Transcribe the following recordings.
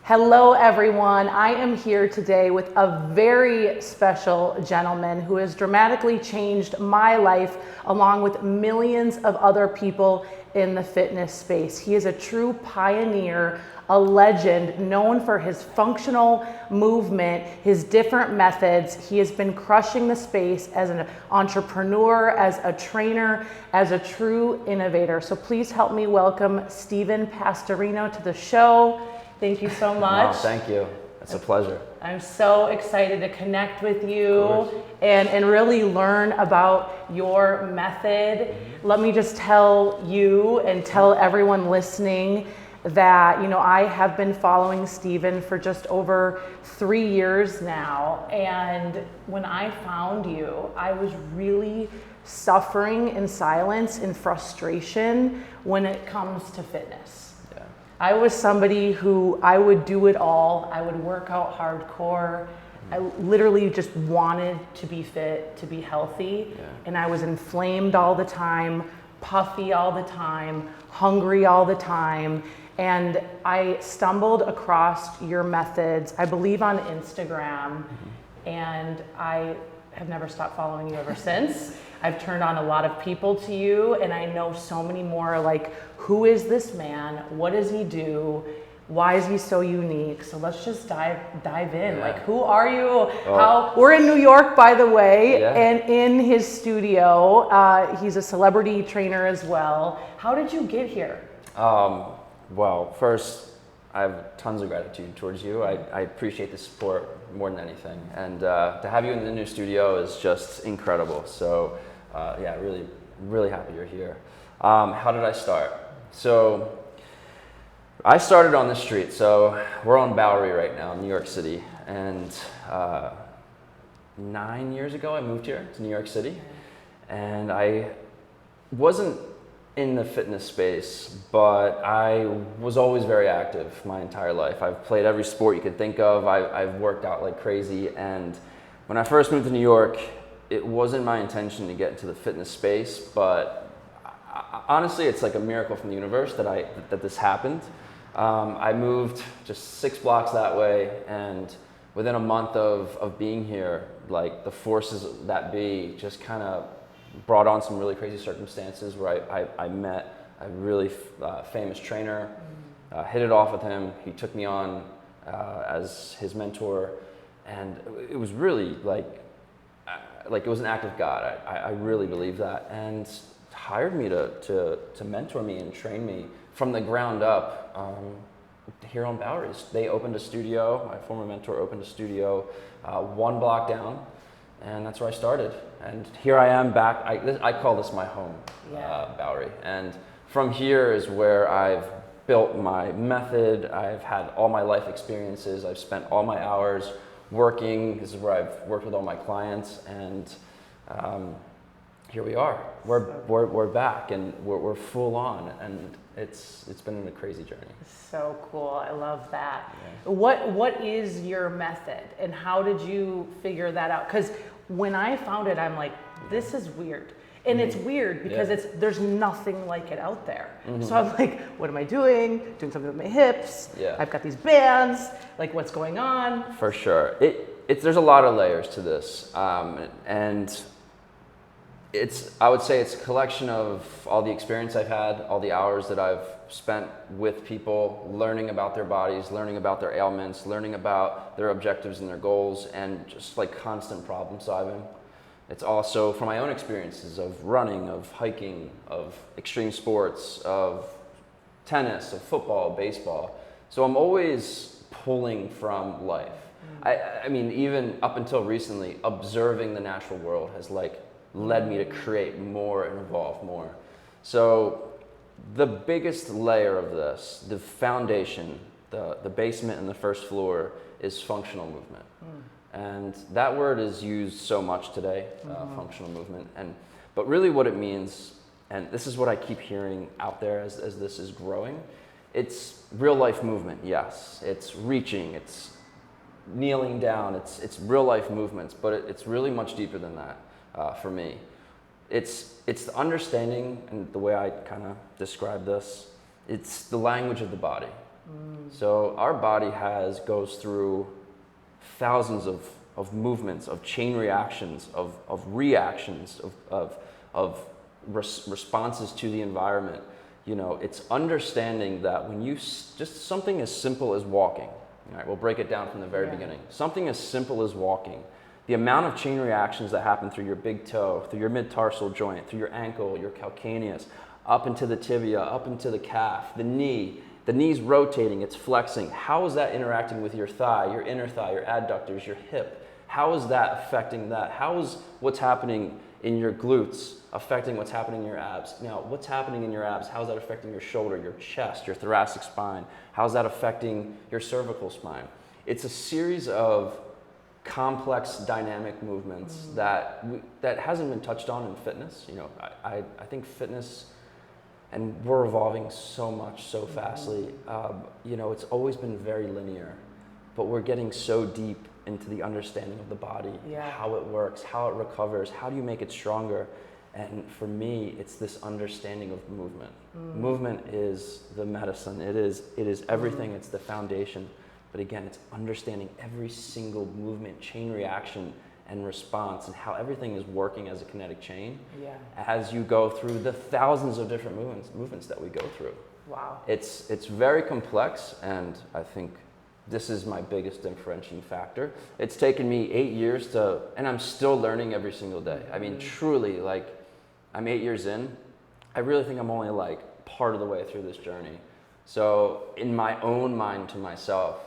Hello everyone, I am here today with a very special gentleman who has dramatically changed my life along with millions of other people in the fitness space. He is a true pioneer, a legend known for his functional movement, his different methods. He has been crushing the space as an entrepreneur, as a trainer, as a true innovator. So please help me welcome Stephen Pasterino to the show. Thank you so much. No, thank you. It's a pleasure. I'm so excited to connect with you and really learn about your method. Mm-hmm. Let me just tell you and tell everyone listening that, I have been following Stephen for just over 3 years now. And when I found you, I was really suffering in silence and frustration when it comes to fitness. I was somebody who I would do it all. I would work out hardcore. I literally just wanted to be fit, to be healthy. And I was inflamed all the time, puffy all the time, hungry all the time. And I stumbled across your methods, I believe on Instagram, and I have never stopped following you ever since. I've turned on a lot of people to you, and I know so many more, like, who is this man? What does he do? Why is he so unique? So let's just dive in. Like, who are you? We're in New York, by the way, and in his studio. He's a celebrity trainer as well. How did you get here? Well, first, I have tons of gratitude towards you. I appreciate the support more than anything. And to have you in the new studio is just incredible. So really, really happy you're here. How did I start? So I started on the street. So we're on Bowery right now in New York City. And 9 years ago, I moved here to New York City. And I wasn't in the fitness space, but I was always very active my entire life. I've played every sport you could think of. I've worked out like crazy. And when I first moved to New York, it wasn't my intention to get into the fitness space, but honestly, it's like a miracle from the universe that this happened. I moved just 6 blocks that way, and within a month of being here, like the forces that be just kind of brought on some really crazy circumstances where I met a really famous trainer, hit it off with him. He took me on as his mentor, and it was really like it was an act of God. I really believe that, and hired me to mentor me and train me from the ground up here on Bowery. They opened a studio. My former mentor opened a studio 1 block down. And that's where I started. And here I am back. I call this my home, Bowery. And from here is where I've built my method. I've had all my life experiences. I've spent all my hours working. This is where I've worked with all my clients. And here we are. We're back, and we're full on. And it's been a crazy journey. So cool. I love that. Yeah. What is your method, and how did you figure that out? Because when I found it, I'm like, this is weird. And it's weird because there's nothing like it out there. So I'm like, what am I doing? Doing something with my hips. I've got these bands. Like, what's going on? For sure. There's a lot of layers to this. And I would say it's a collection of all the experience I've had, all the hours that I've spent with people, learning about their bodies, learning about their ailments, learning about their objectives and their goals, and just like constant problem solving. It's also from my own experiences of running, of hiking, of extreme sports, of tennis, of football, baseball. So I'm always pulling from life. I mean, even up until recently, observing the natural world has led me to create more and evolve more. So the biggest layer of this, the foundation, the basement and the first floor, is functional movement. And that word is used so much today, functional movement. But really what it means, and this is what I keep hearing out there as this is growing, it's real life movement, yes. It's reaching, it's kneeling down, it's real life movements, but it's really much deeper than that for me. It's the understanding, and the way I kind of describe this, it's the language of the body. So our body goes through thousands of movements, of chain reactions, of reactions, of responses to the environment. You know, it's understanding that when you just something as simple as walking. All right, we'll break it down from the very beginning. Something as simple as walking. The amount of chain reactions that happen through your big toe, through your mid-tarsal joint, through your ankle, your calcaneus, up into the tibia, up into the calf, the knee. The knee's rotating, it's flexing. How is that interacting with your thigh, your inner thigh, your adductors, your hip? How is that affecting that? How is what's happening in your glutes affecting what's happening in your abs? Now, what's happening in your abs? How is that affecting your shoulder, your chest, your thoracic spine? How is that affecting your cervical spine? It's a series of complex dynamic movements that hasn't been touched on in fitness. You know, I think fitness, and we're evolving so much, so fastly. You know, it's always been very linear, but we're getting so deep into the understanding of the body, how it works, how it recovers, how do you make it stronger? And for me, it's this understanding of movement. Movement is the medicine. It is everything. It's the foundation. But again, it's understanding every single movement, chain reaction, and response, and how everything is working as a kinetic chain as you go through the thousands of different movements that we go through. Wow. It's very complex, and I think this is my biggest differentiating factor. It's taken me 8 years and I'm still learning every single day. I mean, truly, like, I'm 8 years in. I really think I'm only like part of the way through this journey. So in my own mind to myself,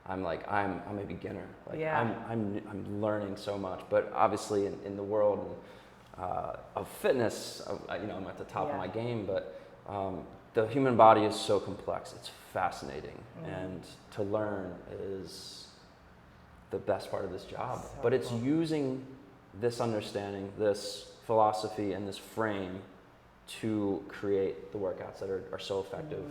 I'm like, I'm a beginner. Like, I'm learning so much, but obviously in the world of fitness, you know, I'm at the top of my game, but the human body is so complex. It's fascinating, and to learn is the best part of this job. So but it's using this understanding, this philosophy, and this frame to create the workouts that are so effective.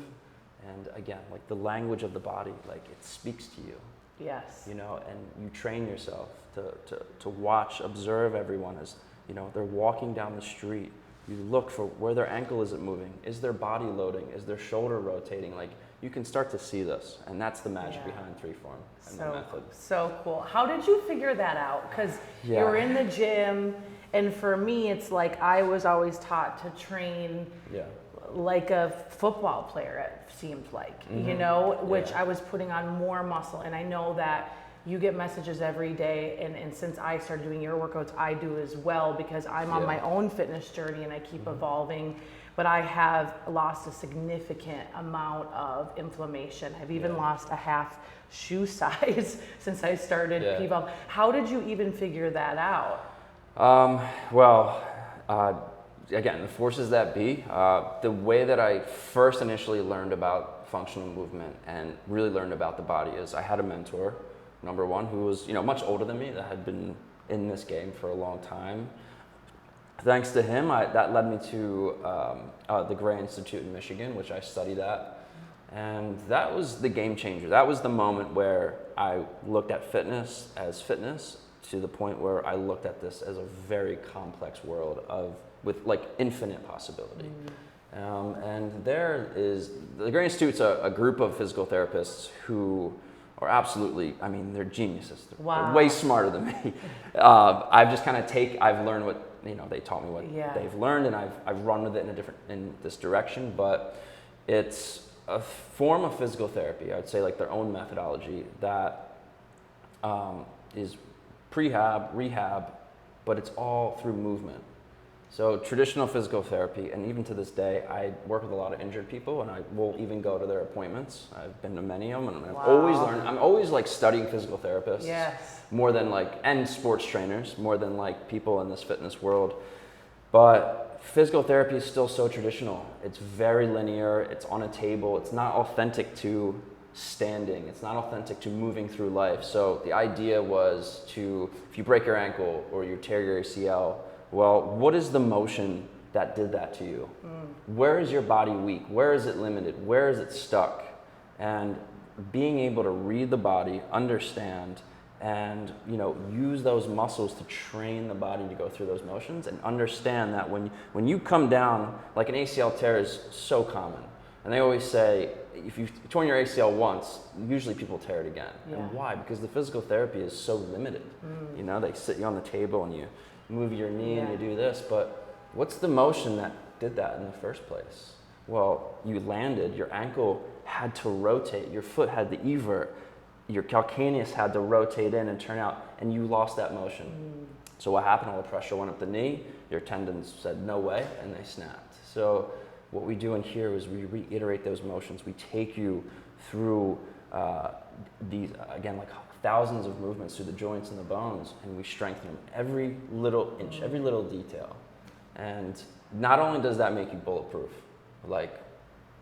And again, like the language of the body, like it speaks to you. Yes. You know, and you train yourself to watch, observe everyone as, you know, they're walking down the street. You look for where their ankle isn't moving. Is their body loading? Is their shoulder rotating? Like, you can start to see this, and that's the magic behind ThreeForm and the method. So cool. How did you figure that out? Because you were in the gym, and for me, it's like I was always taught to train like a football player, it seemed like, you know, which I was putting on more muscle. And I know that you get messages every day, and since I started doing your workouts, I do as well, because I'm on my own fitness journey and I keep evolving. But I have lost a significant amount of inflammation. I've even lost a half shoe size since I started P-Valve. How did you even figure that out? Again, the forces that be. The way that I first initially learned about functional movement and really learned about the body is I had a mentor, number one, who was, you know, much older than me, that had been in this game for a long time. Thanks to him, that led me to the Gray Institute in Michigan, which I studied at. And that was the game changer. That was the moment where I looked at fitness as fitness, to the point where I looked at this as a very complex world with like infinite possibility. And there is, the Gray Institute's a group of physical therapists who are absolutely, I mean, they're geniuses. They're way smarter than me. I've learned what, you know, they taught me what they've learned, and I've run with it in this direction. But it's a form of physical therapy, I'd say, like their own methodology that is prehab, rehab, but it's all through movement. So traditional physical therapy, and even to this day, I work with a lot of injured people, and I will even go to their appointments. I've been to many of them, and I've always learned. I'm always like studying physical therapists more than and sports trainers, more than like people in this fitness world. But physical therapy is still so traditional. It's very linear. It's on a table. It's not authentic to standing. It's not authentic to moving through life. So the idea was if you break your ankle or you tear your ACL, well, what is the motion that did that to you? Where is your body weak? Where is it limited? Where is it stuck? And being able to read the body, understand, and, you know, use those muscles to train the body to go through those motions, and understand that when you come down, like an ACL tear is so common. And they always say, if you've torn your ACL once, usually people tear it again. Yeah. And why? Because the physical therapy is so limited. You know, they sit you on the table and you move your knee and you do this, but what's the motion that did that in the first place? Well, you landed, your ankle had to rotate, your foot had to evert, your calcaneus had to rotate in and turn out, and you lost that motion. So what happened? All the pressure went up the knee, your tendons said no way, and they snapped. So what we do in here is we reiterate those motions. We take you through these, again, like thousands of movements through the joints and the bones, and we strengthen them every little inch, every little detail. And not only does that make you bulletproof, like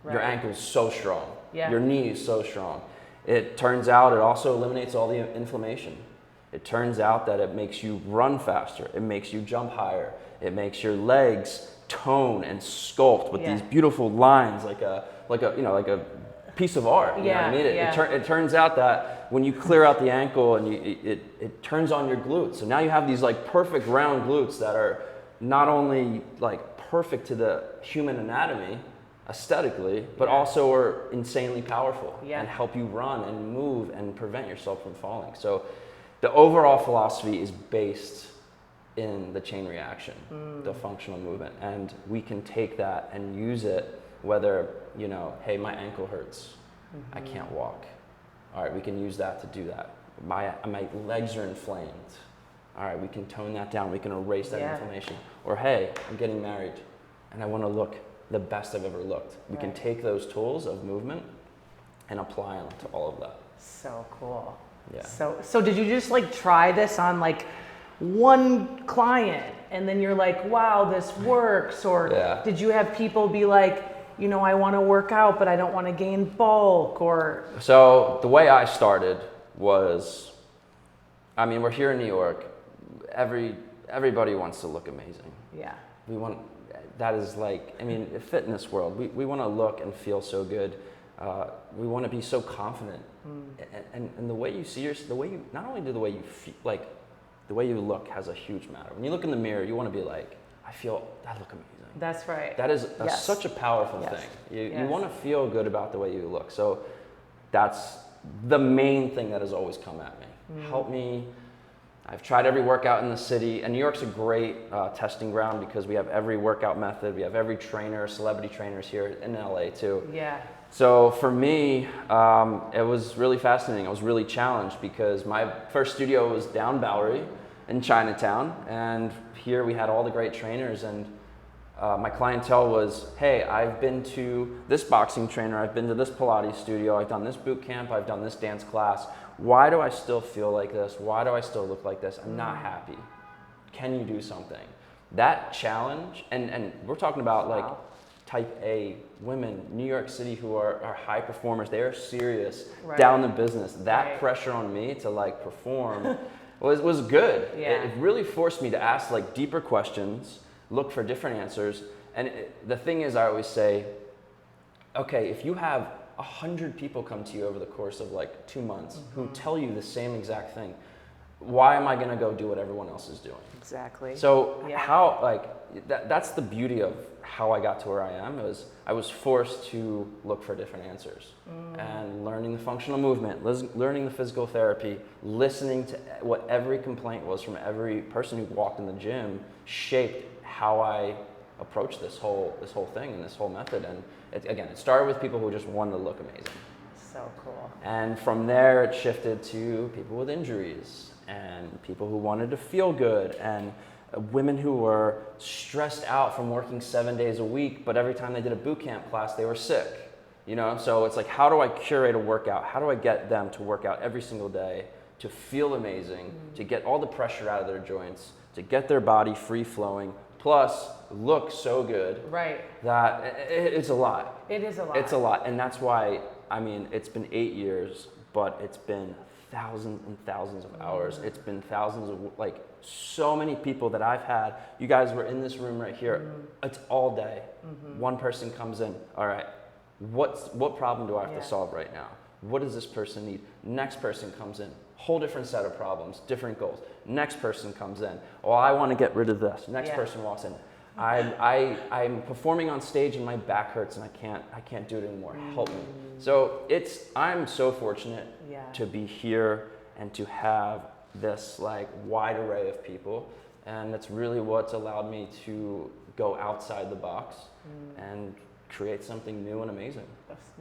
your ankle's so strong, your knee is so strong. It turns out it also eliminates all the inflammation. It turns out that it makes you run faster. It makes you jump higher. It makes your legs tone and sculpt with these beautiful lines, like a piece of art. You know what I mean? It turns out that when you clear out the ankle and it turns on your glutes. So now you have these like perfect round glutes that are not only like perfect to the human anatomy aesthetically, but also are insanely powerful and help you run and move and prevent yourself from falling. So the overall philosophy is based in the chain reaction, the functional movement, and we can take that and use it whether, you know, hey, my ankle hurts, I can't walk. All right, we can use that to do that. My legs are inflamed. All right, we can tone that down. We can erase that inflammation. Or hey, I'm getting married and I want to look the best I've ever looked. We can take those tools of movement and apply them to all of that. So cool. Yeah. So did you just like try this on like one client and then you're like, wow, this works? Or did you have people be like, you know, I want to work out, but I don't want to gain bulk? Or so the way I started was, I mean, we're here in New York. Everybody wants to look amazing. Yeah. That is like, I mean, the fitness world, we want to look and feel so good. We want to be so confident. And the way you see yourself, not only do the way you feel, like the way you look has a huge matter. When you look in the mirror, you want to be like, I look amazing. That's right. That is such a powerful thing. You want to feel good about the way you look. So that's the main thing that has always come at me. Help me. I've tried every workout in the city, and New York's a great testing ground because we have every workout method. We have every trainer, celebrity trainers here in LA too. Yeah. So for me, it was really fascinating. I was really challenged because my first studio was down Bowery in Chinatown, and here we had all the great trainers, and my clientele was, hey, I've been to this boxing trainer, I've been to this Pilates studio, I've done this boot camp, I've done this dance class. Why do I still feel like this? Why do I still look like this? I'm not happy. Can you do something? That challenge, and we're talking about like type A women, New York City, who are high performers. They are serious down the business. That pressure on me to like perform was good. It really forced me to ask like deeper questions, look for different answers. And the thing is, I always say, okay, if you have 100 people come to you over the course of like 2 months who tell you the same exact thing, why am I going to go do what everyone else is doing? Exactly. So how, like, that's the beauty of how I got to where I am. Is I was forced to look for different answers and learning the functional movement, learning the physical therapy, listening to what every complaint was from every person who walked in the gym shaped how I approached this whole thing and this whole method. And it started with people who just wanted to look amazing. So cool. And from there, it shifted to people with injuries and people who wanted to feel good and women who were stressed out from working 7 days a week, but every time they did a boot camp class, they were sick. You know, so it's like, how do I curate a workout? How do I get them to work out every single day, to feel amazing, to get all the pressure out of their joints, to get their body free flowing, plus look so good that it's a lot. It is a lot. It's a lot. And that's why, I mean, it's been 8 years, but it's been thousands and thousands of hours. It's been thousands of, like, so many people that I've had. You guys were in this room right here. It's all day. One person comes in. All right, what problem do I have to solve right now? What does this person need? Next person comes in. Whole different set of problems, different goals. Next person comes in. Oh, I want to get rid of this. Next person walks in. I'm performing on stage and my back hurts and I can't do it anymore. Help me. So I'm so fortunate to be here and to have this like wide array of people, and that's really what's allowed me to go outside the box and create something new and amazing.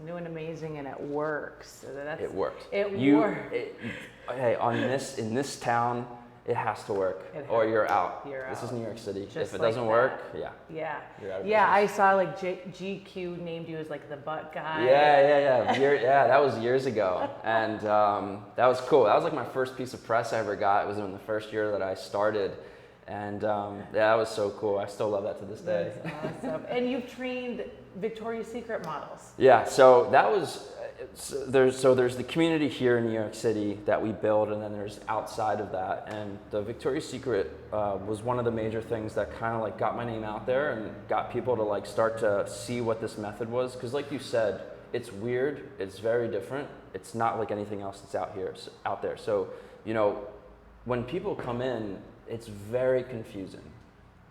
New and amazing, and it works. It works. It works. Hey, in this town, it has to work, or you're out. This is New York City. Just if it like doesn't that. work, you're out of business. I saw like GQ named you as like the butt guy. Yeah. That was years ago, and that was cool. That was like my first piece of press I ever got. It was in the first year that I started, and that was so cool. I still love that to this day. That's awesome. And you've trained Victoria's Secret models. Yeah, so that was. There's the community here in New York City that we build, and then there's outside of that. And the Victoria's Secret was one of the major things that kind of like got my name out there and got people to like start to see what this method was. Because like you said, it's weird, it's very different. It's not like anything else that's out there. So, when people come in, it's very confusing.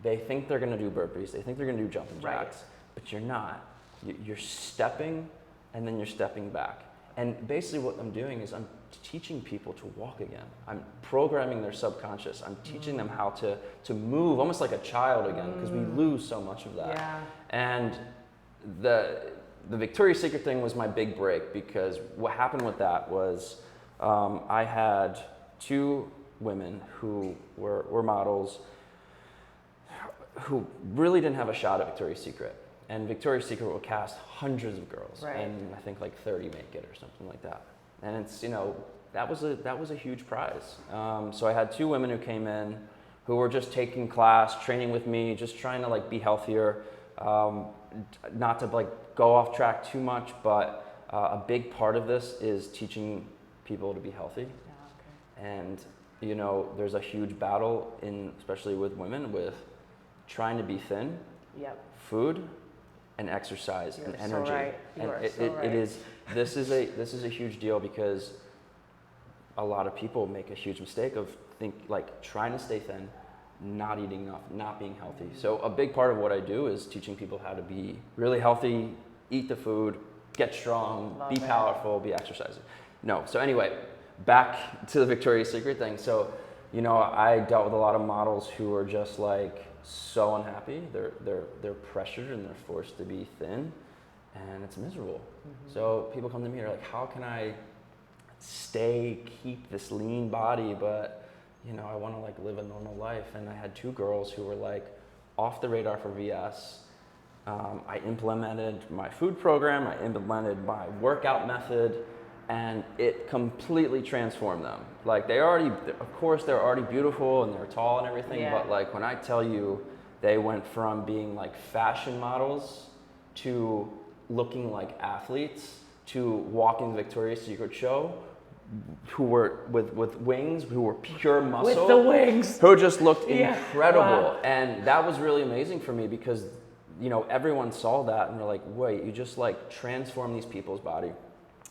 They think they're gonna do burpees, they think they're gonna do jumping jacks, but you're not. You're stepping, and then you're stepping back. And basically what I'm doing is I'm teaching people to walk again. I'm programming their subconscious. I'm teaching them how to move almost like a child again, because we lose so much of that. Yeah. And the Victoria's Secret thing was my big break, because what happened with that was I had two women who were models who really didn't have a shot at Victoria's Secret. And Victoria's Secret will cast hundreds of girls, and I think like 30 make it or something like that. And it's that was a huge prize. So I had two women who came in, who were just taking class, training with me, just trying to like be healthier, not to like go off track too much. But a big part of this is teaching people to be healthy. And there's a huge battle especially with women, with trying to be thin. Food and exercise and energy. This is a huge deal, because a lot of people make a huge mistake of trying to stay thin, not eating enough, not being healthy. So a big part of what I do is teaching people how to be really healthy, eat the food, get strong, be powerful, be exercising. So anyway, back to the Victoria's Secret thing. So, I dealt with a lot of models who are just like so unhappy. They're pressured and they're forced to be thin, and it's miserable. So people come to me and are like, how can I keep this lean body, but I want to like live a normal life? And I had two girls who were like off the radar for VS. I implemented my food program, I implemented my workout method, and it completely transformed them. Like they're already beautiful and they're tall and everything, but like when I tell you, they went from being like fashion models to looking like athletes to walking the Victoria's Secret show, who were with wings, who were pure muscle. With the wings. Who just looked incredible. Wow. And that was really amazing for me, because everyone saw that and they're like, wait, you just like transform these people's body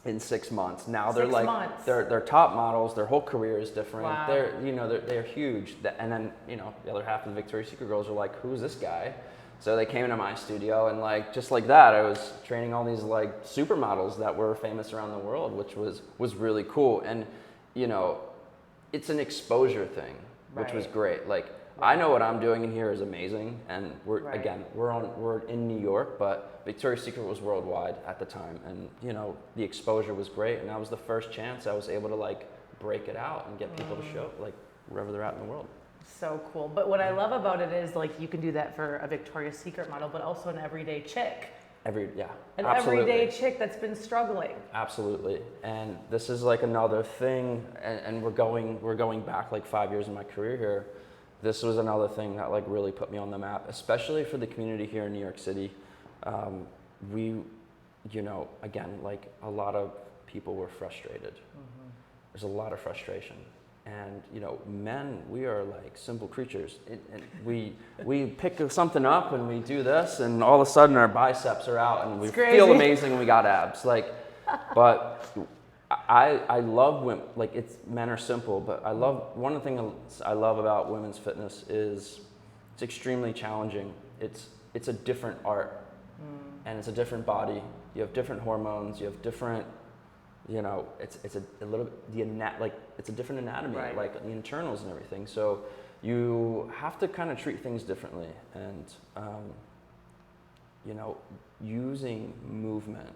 in 6 months. Now they're they're top models. Their whole career is different. Wow. They're huge. And then the other half of the Victoria's Secret girls are like, who's this guy? So they came into my studio, and like just like that, I was training all these like supermodels that were famous around the world, which was really cool. And it's an exposure thing, which was great. Like I know what I'm doing in here is amazing, and we're in New York, but Victoria's Secret was worldwide at the time, and the exposure was great, and that was the first chance I was able to like break it out and get people to show like wherever they're at in the world. So cool. But what I love about it is like you can do that for a Victoria's Secret model, but also an everyday chick. An everyday chick that's been struggling. Absolutely. And this is like another thing, and we're going back like 5 years in my career here. This was another thing that like really put me on the map, especially for the community here in New York City. We, again, like a lot of people were frustrated. There's a lot of frustration. And men, we are like simple creatures. And we pick something up and we do this, and all of a sudden our biceps are out and we feel amazing and we got abs. Like, but I love women. Like men are simple, but one of the things I love about women's fitness is it's extremely challenging, it's a different art, and it's a different body. You have different hormones. You have different, it's a little it's a different anatomy, Right. like the internals and everything. So you have to kind of treat things differently, and using movement,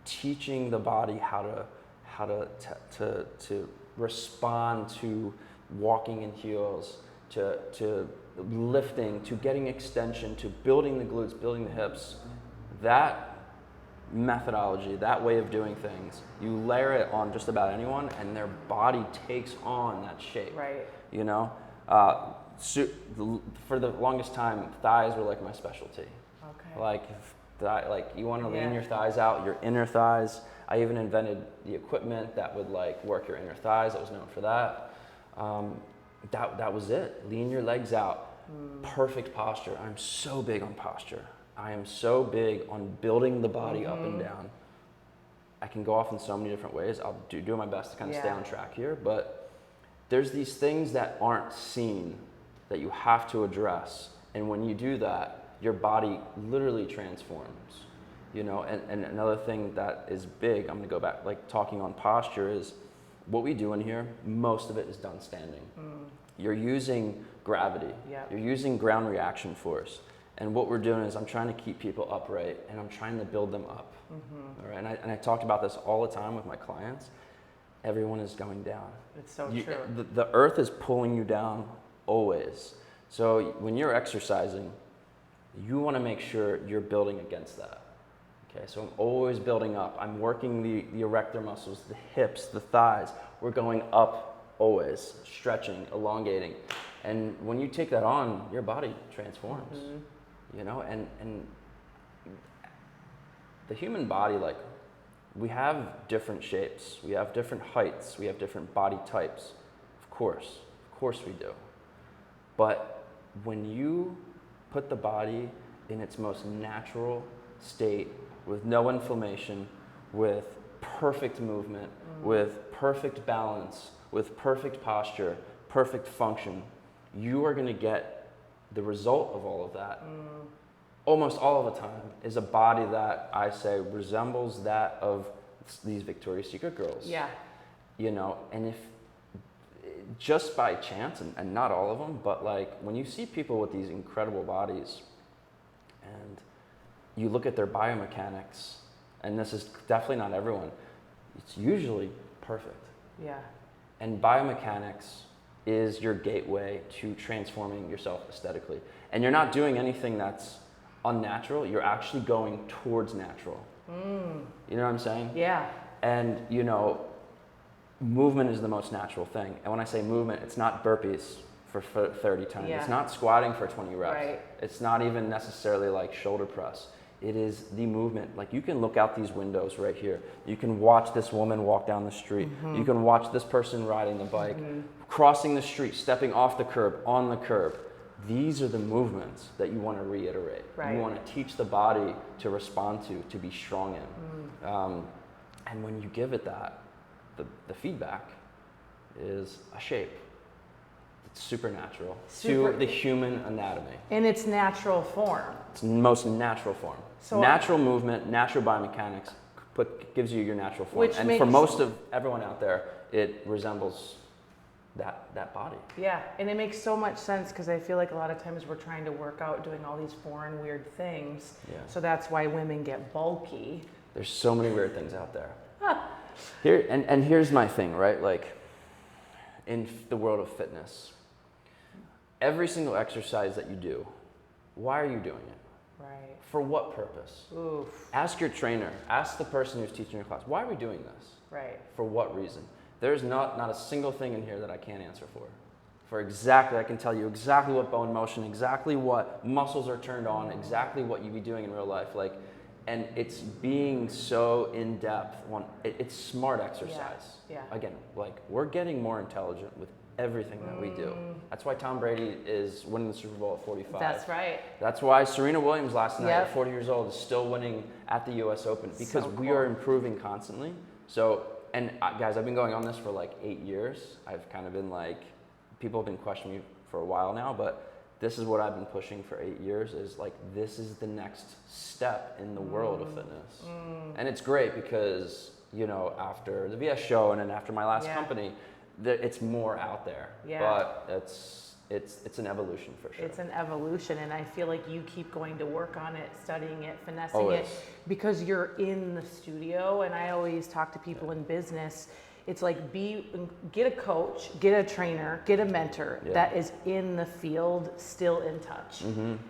teaching the body how to respond to walking in heels, to lifting, to getting extension, to building the glutes, building the hips. That methodology, that way of doing things, you layer it on just about anyone, and their body takes on that shape. Right. For the longest time, thighs were like my specialty. Okay. Like you want to lean Yeah. your thighs out, your inner thighs. I even invented the equipment that would like work your inner thighs. I was known for that. That was it. Lean your legs out. Perfect posture. I'm so big on posture. I am so big on building the body up and down. I can go off in so many different ways. I'll do my best to kind of stay on track here, but there's these things that aren't seen that you have to address. And when you do that, your body literally transforms. And another thing that is big, I'm gonna go back, like talking on posture, is what we do in here, most of it is done standing. You're using gravity. Yep. You're using ground reaction force. And what we're doing is I'm trying to keep people upright, and I'm trying to build them up. All right? And I talked about this all the time with my clients. Everyone is going down. It's so true. The earth is pulling you down always. So when you're exercising, you want to make sure you're building against that. Okay, so I'm always building up. I'm working the erector muscles, the hips, the thighs. We're going up always, stretching, elongating. And when you take that on, your body transforms. And the human body, like, we have different shapes, we have different heights, we have different body types. Of course we do. But when you put the body in its most natural state, with no inflammation, with perfect movement, with perfect balance, with perfect posture, perfect function, you are going to get the result of all of that. Almost all of the time is a body that I say resembles that of these Victoria's Secret girls. Yeah. And if just by chance, and not all of them, but like when you see people with these incredible bodies and you look at their biomechanics, and this is definitely not everyone, it's usually perfect. Yeah. And biomechanics is your gateway to transforming yourself aesthetically. And you're not doing anything that's unnatural, you're actually going towards natural. You know what I'm saying? Yeah. And movement is the most natural thing. And when I say movement, it's not burpees for 30 times. Yeah. It's not squatting for 20 reps. Right. It's not even necessarily like shoulder press. It is the movement. Like, you can look out these windows right here. You can watch this woman walk down the street. You can watch this person riding the bike, crossing the street, stepping off the curb, on the curb. These are the movements that you want to reiterate. Right. You want to teach the body to respond to be strong in. And when you give it that, the feedback is a shape. It's supernatural to the human anatomy. In its natural form. It's the most natural form. So natural movement, natural biomechanics gives you your natural form. Which And makes, for most of everyone out there, it resembles that body. Yeah, and it makes so much sense because I feel like a lot of times we're trying to work out doing all these foreign weird things. Yeah. So that's why women get bulky. There's so many weird things out there. Here and here's my thing, right? Like, in the world of fitness, every single exercise that you do, why are you doing it? Right. For what purpose? Oof. Ask your trainer, ask the person who's teaching your class, why are we doing this? Right. For what reason? There's not a single thing in here that I can't answer for. I can tell you exactly what bone motion, exactly what muscles are turned on, exactly what you'd be doing in real life. Like, and it's being so in depth. It's smart exercise. Yeah. Again, like, we're getting more intelligent with everything that we do. That's why Tom Brady is winning the Super Bowl at 45. That's right. That's why Serena Williams last night Yep. at 40 years old is still winning at the US Open, because So we cool. are improving constantly. So, and guys, I've been going on this for like 8 years. I've kind of been like, people have been questioning me for a while now, but this is what I've been pushing for 8 years, is like, this is the next step in the world of fitness. And it's great because, you know, after the VS show and then after my last company, it's more out there. But it's an evolution for sure. It's an evolution, and I feel like you keep going to work on it, studying it, finessing Always. it, because you're in the studio. And I always talk to people in business. It's like, get a coach, get a trainer, get a mentor that is in the field, still in touch.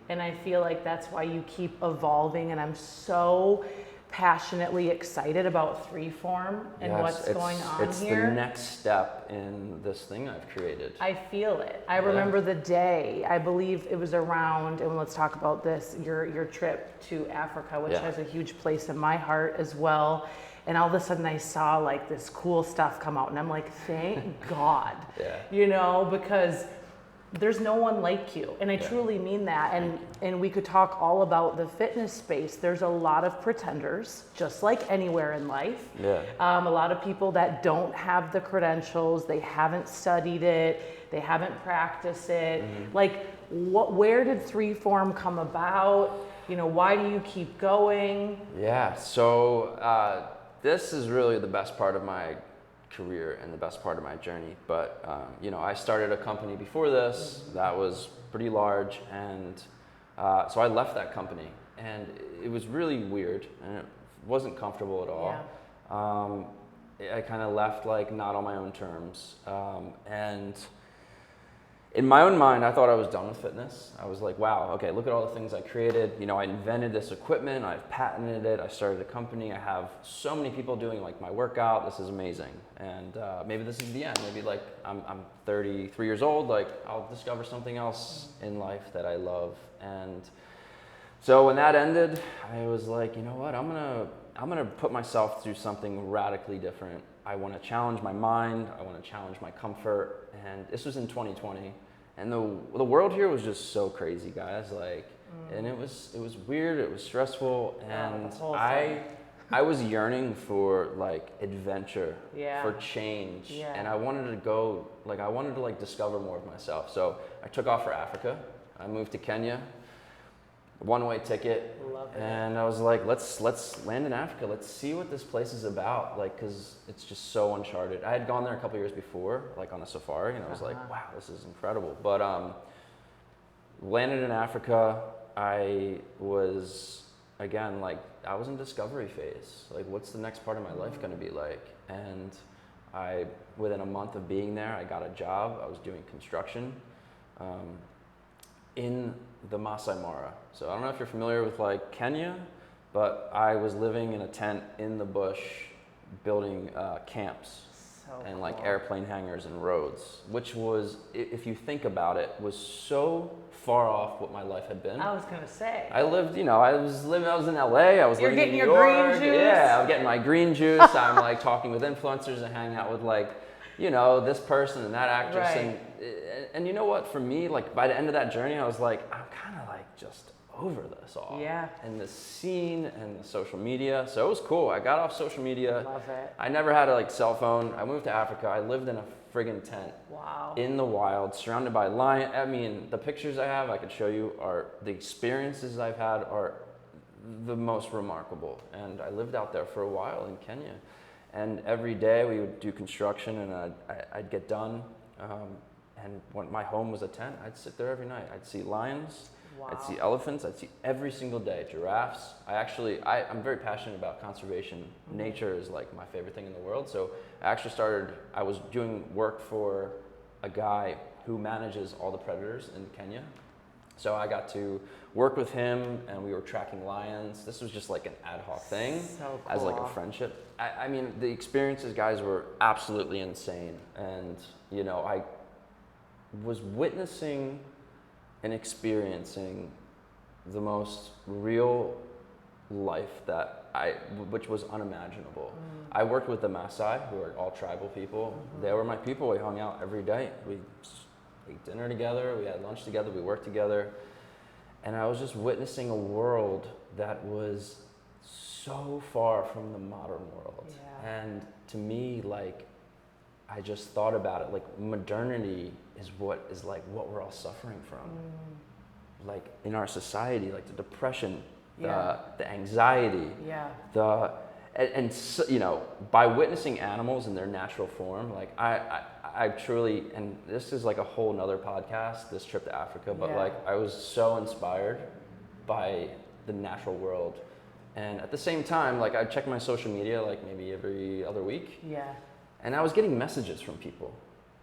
And I feel like that's why you keep evolving, and I'm so passionately excited about ThreeForm and what's going on it's here. It's the next step in this thing I've created. I feel it. I remember the day, I believe it was around, and let's talk about this, your trip to Africa, which has a huge place in my heart as well. And all of a sudden I saw like this cool stuff come out, and I'm like, thank God, you know, because there's no one like you. And I truly mean that. And we could talk all about the fitness space. There's a lot of pretenders, just like anywhere in life. A lot of people that don't have the credentials, they haven't studied it, they haven't practiced it. Like, where did ThreeForm come about? You know, why do you keep going? So this is really the best part of my career and the best part of my journey. But you know, I started a company before this that was pretty large, and so I left that company, and it was really weird, and it wasn't comfortable at all. I kind of left like not on my own terms, and in my own mind, I thought I was done with fitness. I was like, wow, okay, look at all the things I created. You know, I invented this equipment, I've patented it, I started a company, I have so many people doing like my workout, this is amazing. And maybe this is the end. Maybe like I'm 33 years old, like I'll discover something else in life that I love. And so when that ended, I was like, you know what, I'm gonna put myself through something radically different. I want to challenge my mind, I want to challenge my comfort. And this was in 2020. And the world here was just so crazy, guys. Like, and it was weird. It was stressful, and I was yearning for like adventure, for change, and I wanted to go. Like, I wanted to like discover more of myself. So I took off for Africa. I moved to Kenya, one-way ticket, and I was like, let's land in Africa. Let's see what this place is about. Like, cause it's just so uncharted. I had gone there a couple years before, like on a safari, and I was like, wow, this is incredible. But landed in Africa. I was, again, like, I was in discovery phase. Like, what's the next part of my life gonna be like? And within a month of being there, I got a job. I was doing construction in the Masai Mara. So I don't know if you're familiar with like Kenya, but I was living in a tent in the bush, building camps and like airplane hangars and roads, which was, if you think about it, was so far off what my life had been. I was gonna say. I lived, you know, I was in LA, I was You're living in New getting York. your green juice. Yeah, I'm getting my green juice. I'm like talking with influencers and hanging out with like, you know, this person and that actress. And you know what, for me, like by the end of that journey, I was like, I'm kind of like just over this all. And the scene and the social media. So it was cool. I got off social media. Love it. I never had a like cell phone. I moved to Africa. I lived in a friggin' tent. Wow. In the wild, surrounded by lion. I mean, the pictures I have, I could show you, are the experiences I've had are the most remarkable. And I lived out there for a while in Kenya. And every day we would do construction, and I'd get done. And when my home was a tent, I'd sit there every night. I'd see lions, I'd see elephants, I'd see every single day, giraffes. I'm very passionate about conservation. Nature is like my favorite thing in the world. So I was doing work for a guy who manages all the predators in Kenya. So I got to work with him, and we were tracking lions. This was just like an ad hoc thing, so cool. As like a friendship. I mean, the experiences, guys, were absolutely insane. And, you know, I was witnessing and experiencing the most real life which was unimaginable. I worked with the Maasai, who are all tribal people. They were my people. We hung out every day. We ate dinner together, we had lunch together, we worked together. And I was just witnessing a world that was so far from the modern world. And to me, like, I just thought about it, like modernity is what we're all suffering from. Like in our society, like the depression, the anxiety, and so, you know, by witnessing animals in their natural form, like I truly, and this is like a whole nother podcast, this trip to Africa, but like I was so inspired by the natural world. And at the same time, like I check my social media like maybe every other week. Yeah. And I was getting messages from people,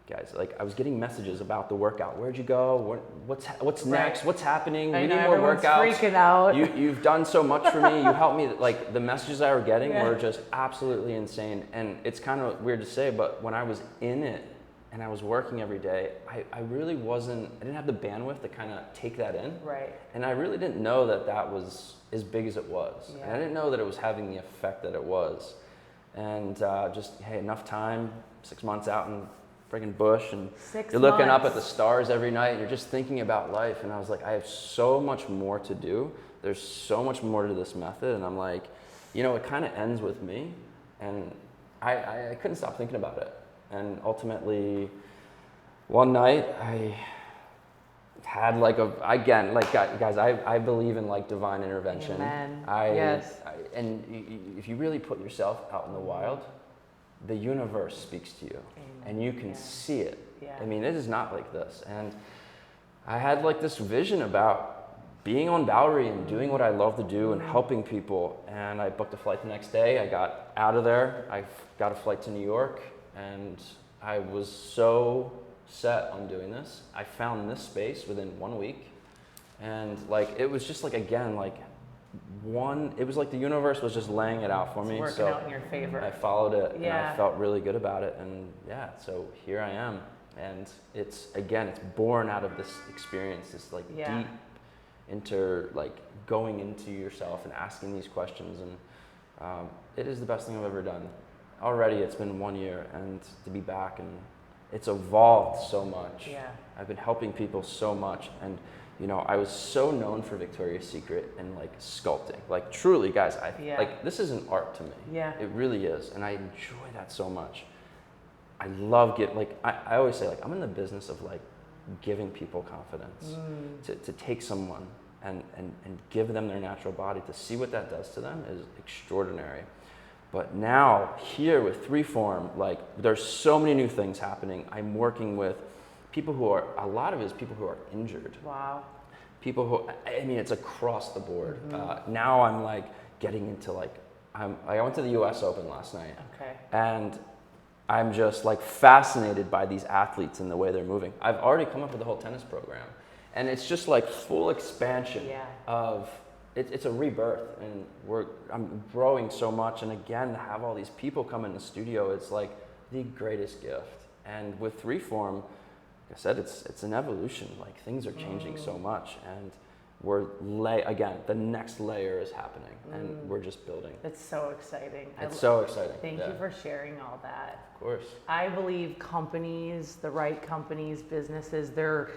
guys. Like I was getting messages about the workout. Where'd you go? What's next? What's happening? We need more workouts. Freaking out. You've done so much for me. You helped me. Like the messages I were getting were just absolutely insane. And it's kind of weird to say, but when I was in it and I was working every day, I really wasn't. I didn't have the bandwidth to kind of take that in. Right. And I really didn't know that that was as big as it was. Yeah. And I didn't know that it was having the effect that it was. And just, hey, enough time, 6 months out in friggin' bush, and you're looking up at the stars every night, and you're just thinking about life. And I was like, I have so much more to do. There's so much more to this method. And I'm like, you know, it kind of ends with me. And I couldn't stop thinking about it. And ultimately, one night, I had like guys, I believe in like divine intervention. Amen. And if you really put yourself out in the wild, the universe speaks to you. Amen. And you can see it. Yeah. I mean, it is not like this. And I had like this vision about being on Bowery and doing what I love to do and helping people. And I booked a flight the next day. I got out of there. I got a flight to New York, and I was so set on doing this. I found this space within 1 week, and like it was just like, again, like it was like the universe was just laying it out for me. It's working out in your favor. I followed it, and I felt really good about it, and so here I am. And it's born out of this experience, this like deep like going into yourself and asking these questions, and it is the best thing I've ever done. Already it's been 1 year, and to be back, and it's evolved so much. Yeah. I've been helping people so much, and you know, I was so known for Victoria's Secret and like sculpting. Like truly, guys, like this is an art to me. Yeah. It really is, and I enjoy that so much. I love I always say, like, I'm in the business of like giving people confidence to take someone and give them their natural body, to see what that does to them is extraordinary. But now here with ThreeForm, like there's so many new things happening. I'm working with people who are, a lot of it is people who are injured. Wow. People who, I mean, it's across the board. Now I'm like getting into like, I went to the US Open last night. Okay. And I'm just like fascinated by these athletes and the way they're moving. I've already come up with a whole tennis program. And it's just like full expansion of, it's a rebirth, and I'm growing so much. And again, to have all these people come in the studio, it's like the greatest gift. And with ThreeForm, like I said, it's an evolution. Like things are changing so much, and again, the next layer is happening, and we're just building. It's so exciting. It's so exciting. Thank you for sharing all that. Of course. I believe companies, the right companies, businesses, they're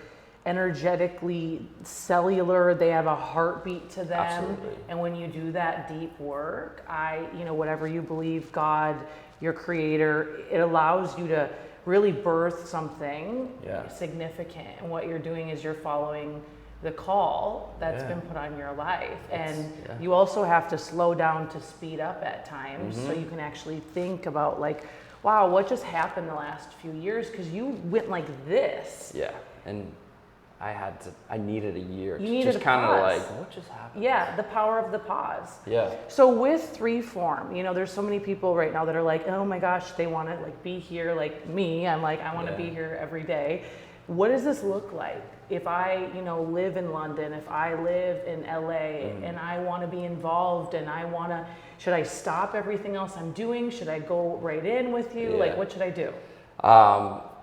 energetically cellular, they have a heartbeat to them. Absolutely. And when you do that deep work, whatever you believe, God, your creator, it allows you to really birth something significant. And what you're doing is you're following the call that's been put on your life. And you also have to slow down to speed up at times, so you can actually think about like, wow, what just happened the last few years? Because you went like this. Yeah, and I needed a year. You needed just kind of like, what just happened? Yeah, the power of the pause. Yeah. So with ThreeForm, there's so many people right now that are like, oh my gosh, they want to like be here like me. I'm like, I want to be here every day. What does this look like? If I, live in London, if I live in LA, and I want to be involved, and should I stop everything else I'm doing? Should I go right in with you? Yeah. Like, what should I do?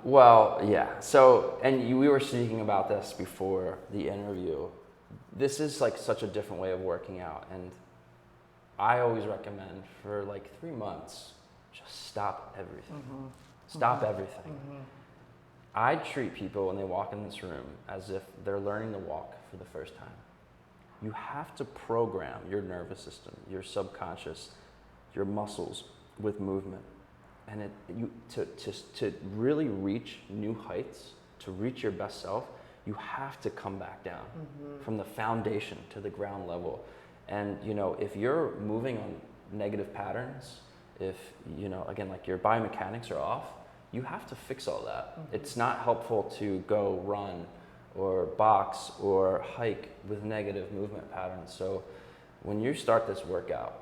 Well, yeah. So, we were speaking about this before the interview. This is like such a different way of working out, and I always recommend for like 3 months, just stop everything. Stop everything. I treat people when they walk in this room as if they're learning to walk for the first time. You have to program your nervous system, your subconscious, your muscles with movement. and to really reach new heights, to reach your best self, you have to come back down from the foundation to the ground level. And if you're moving on negative patterns, if again, like your biomechanics are off, you have to fix all that. It's not helpful to go run or box or hike with negative movement patterns. So when you start this workout,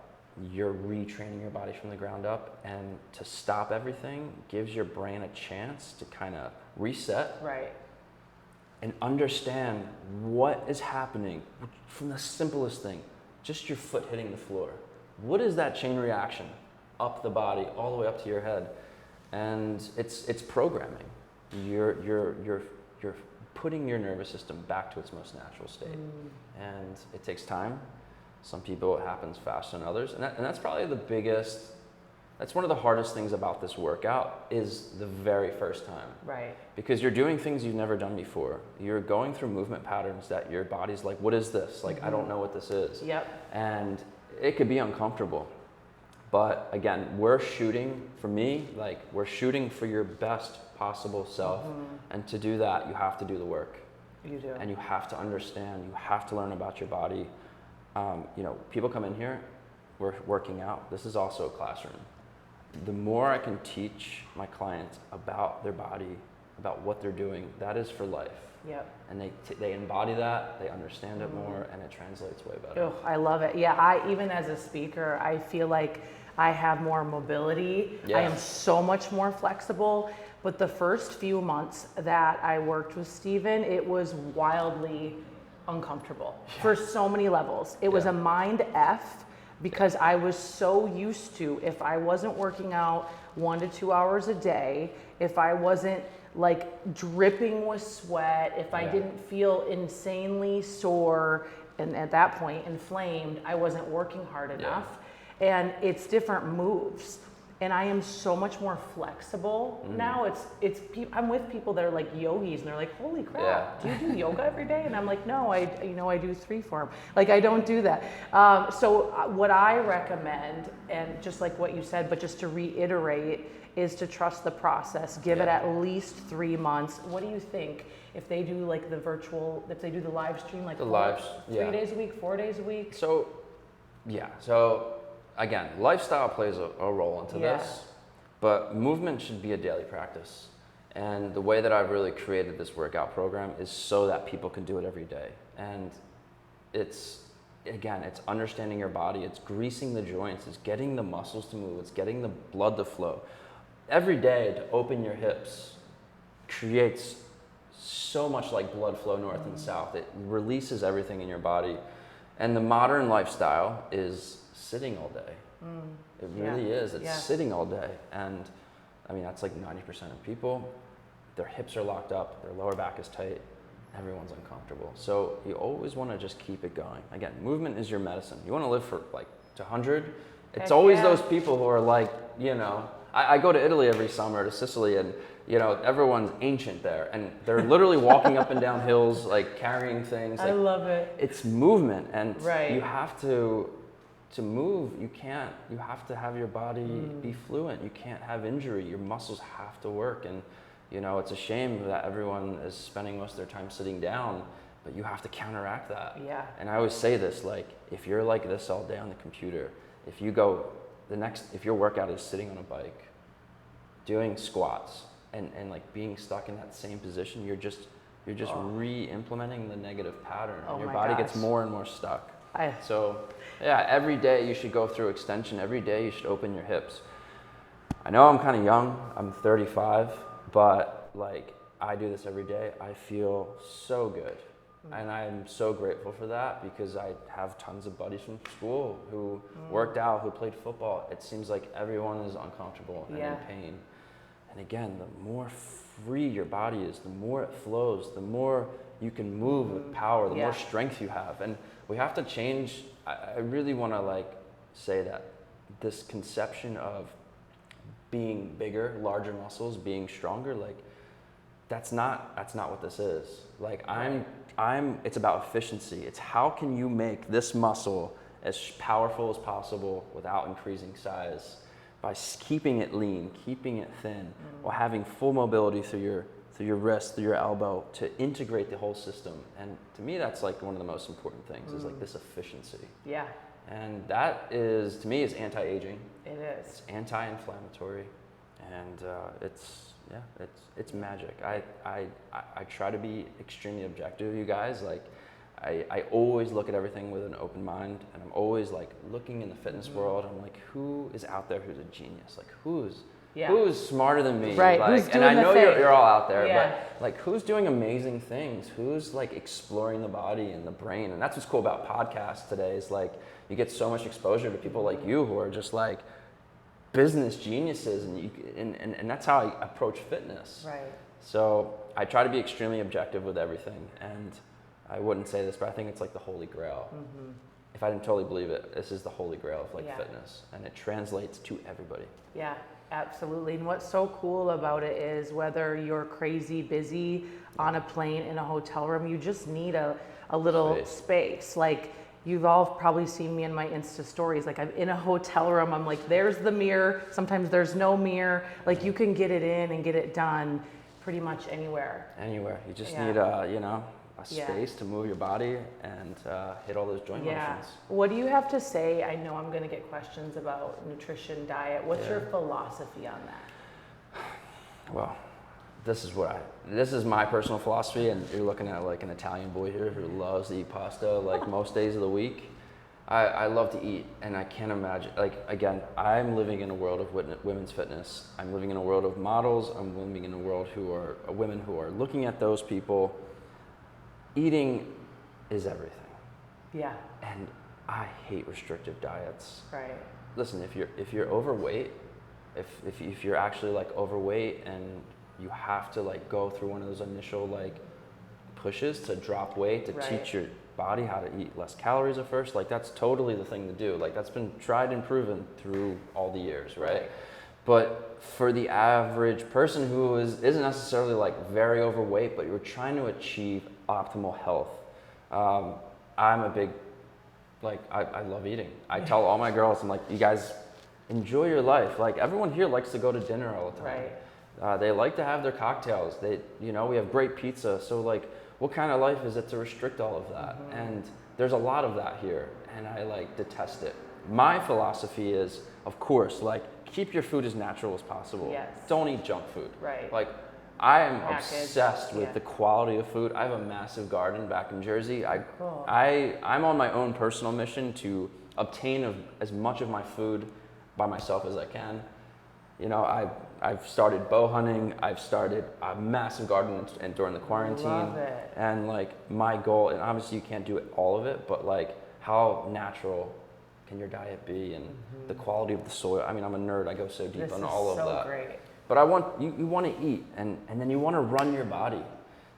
you're retraining your body from the ground up, and to stop everything gives your brain a chance to kind of reset. Right. And understand what is happening from the simplest thing, just your foot hitting the floor. What is that chain reaction up the body, all the way up to your head? And it's programming. You're putting your nervous system back to its most natural state. And it takes time. Some people it happens faster than others. And that's probably that's one of the hardest things about this workout, is the very first time. Right. Because you're doing things you've never done before. You're going through movement patterns that your body's like, what is this? Like, I don't know what this is. Yep. And it could be uncomfortable. But again, we're shooting for your best possible self. And to do that, you have to do the work. You do. And you have to understand, you have to learn about your body. People come in here, we're working out. This is also a classroom. The more I can teach my clients about their body, about what they're doing, that is for life. Yep. And they embody that, they understand it more, and it translates way better. Oh, I love it. Yeah, even as a speaker, I feel like I have more mobility. Yeah. I am so much more flexible. But the first few months that I worked with Steven, it was wildly uncomfortable for so many levels. It was a mind F, because I was so used to, if I wasn't working out 1 to 2 hours a day, if I wasn't like dripping with sweat, if I didn't feel insanely sore and at that point inflamed, I wasn't working hard enough. And it's different moves. And I am so much more flexible now. I'm with people that are like yogis, and they're like, "Holy crap, do you do yoga every day?" And I'm like, "No, I do ThreeForm. Like, I don't do that." So what I recommend, and just like what you said, but just to reiterate, is to trust the process. Give it at least 3 months. What do you think if they do like the virtual, if they do the live stream, like 3 days a week, 4 days a week? So again, lifestyle plays a role into this, but movement should be a daily practice. And the way that I've really created this workout program is so that people can do it every day. And it's understanding your body, it's greasing the joints, it's getting the muscles to move, it's getting the blood to flow. Every day, to open your hips creates so much like blood flow north and south. It releases everything in your body. And the modern lifestyle is sitting all day. It really is. It's sitting all day. And I mean, that's like 90% of people. Their hips are locked up, their lower back is tight, everyone's uncomfortable. So you always want to just keep it going. Again, movement is your medicine. You want to live for like to 100. It's always those people who are like, I go to Italy every summer, to Sicily, and everyone's ancient there, and they're literally walking up and down hills, like carrying things. I love it. It's movement, and you have to move. You have to have your body be fluent. You can't have injury. Your muscles have to work, and it's a shame that everyone is spending most of their time sitting down, but you have to counteract that. Yeah. And I always say this, like, if you're like this all day on the computer, if your workout is sitting on a bike, doing squats, and like being stuck in that same position, you're just re-implementing the negative pattern. And your body gets more and more stuck. Every day you should go through extension. Every day you should open your hips. I know I'm kind of young. I'm 35, but like I do this every day. I feel so good. And I'm so grateful for that, because I have tons of buddies from school who worked out, who played football. It seems like everyone is uncomfortable and in pain. And again, the more free your body is, the more it flows, the more you can move with power, the more strength you have. And we have to change. I really want to say that this conception of being bigger, larger muscles, being stronger, that's not what this is. It's about efficiency. It's how can you make this muscle as powerful as possible without increasing size. by keeping it lean, keeping it thin, while having full mobility through your wrist, through your elbow, to integrate the whole system. And to me, that's like one of the most important things, is like this efficiency. Yeah. And that is, to me, is anti-aging. It is. It's anti-inflammatory, and it's magic. I try to be extremely objective, you guys. Like, I always look at everything with an open mind, and I'm always like looking in the fitness world. I'm like, who is out there who's a genius? Like, who's smarter than me? Right. Like, Who's doing and I know you're all out there, Yeah. but like, who's doing amazing things? Who's like exploring the body and the brain? And that's what's cool about podcasts today, is like you get so much exposure to people like you who are just like business geniuses, and that's how I approach fitness. Right. So I try to be extremely objective with everything, and I wouldn't say this, but I think it's like the holy grail. If I didn't totally believe it, this is the holy grail of like fitness, and it translates to everybody. Yeah, absolutely. And what's so cool about it is, whether you're crazy busy on a plane, in a hotel room, you just need a little space. Like, you've all probably seen me in my Insta stories. Like, I'm in a hotel room, I'm like, there's the mirror. Sometimes there's no mirror. Like, you can get it in and get it done pretty much anywhere. Anywhere. You just need a space to move your body and hit all those joint motions. What do you have to say? I know I'm going to get questions about nutrition, diet. What's your philosophy on that? Well, this is my personal philosophy, and you're looking at like an Italian boy here who loves to eat pasta like most days of the week. I love to eat, and I can't imagine, like, again, I'm living in a world of women's fitness. I'm living in a world of models. I'm living in a world of women who are looking at those people. Eating is everything. Yeah. And I hate restrictive diets. Right. Listen, if you're overweight, if you're actually like overweight and you have to like go through one of those initial like pushes to drop weight, to teach your body how to eat less calories at first, like that's totally the thing to do. Like, that's been tried and proven through all the years, right? But for the average person who isn't necessarily like very overweight, but you're trying to achieve optimal health, I'm a big, like, I love eating. I tell all my girls, I'm like, you guys enjoy your life. Like, everyone here likes to go to dinner all the time. They like to have their cocktails. We have great pizza. So like, what kind of life is it to restrict all of that? And there's a lot of that here, and I like detest it. My philosophy is, of course, like, keep your food as natural as possible. Yes. Don't eat junk food. Right. Like, I am obsessed with the quality of food. I have a massive garden back in Jersey. I'm on my own personal mission to obtain as much of my food by myself as I can. You know, I've started bow hunting. I've started a massive garden during the quarantine. Love it. And like, my goal, and obviously you can't do all of it, but like, how natural can your diet be, and the quality of the soil? I mean, I'm a nerd. I go so deep on all of that. This is so great. But you want to eat, and then you want to run your body.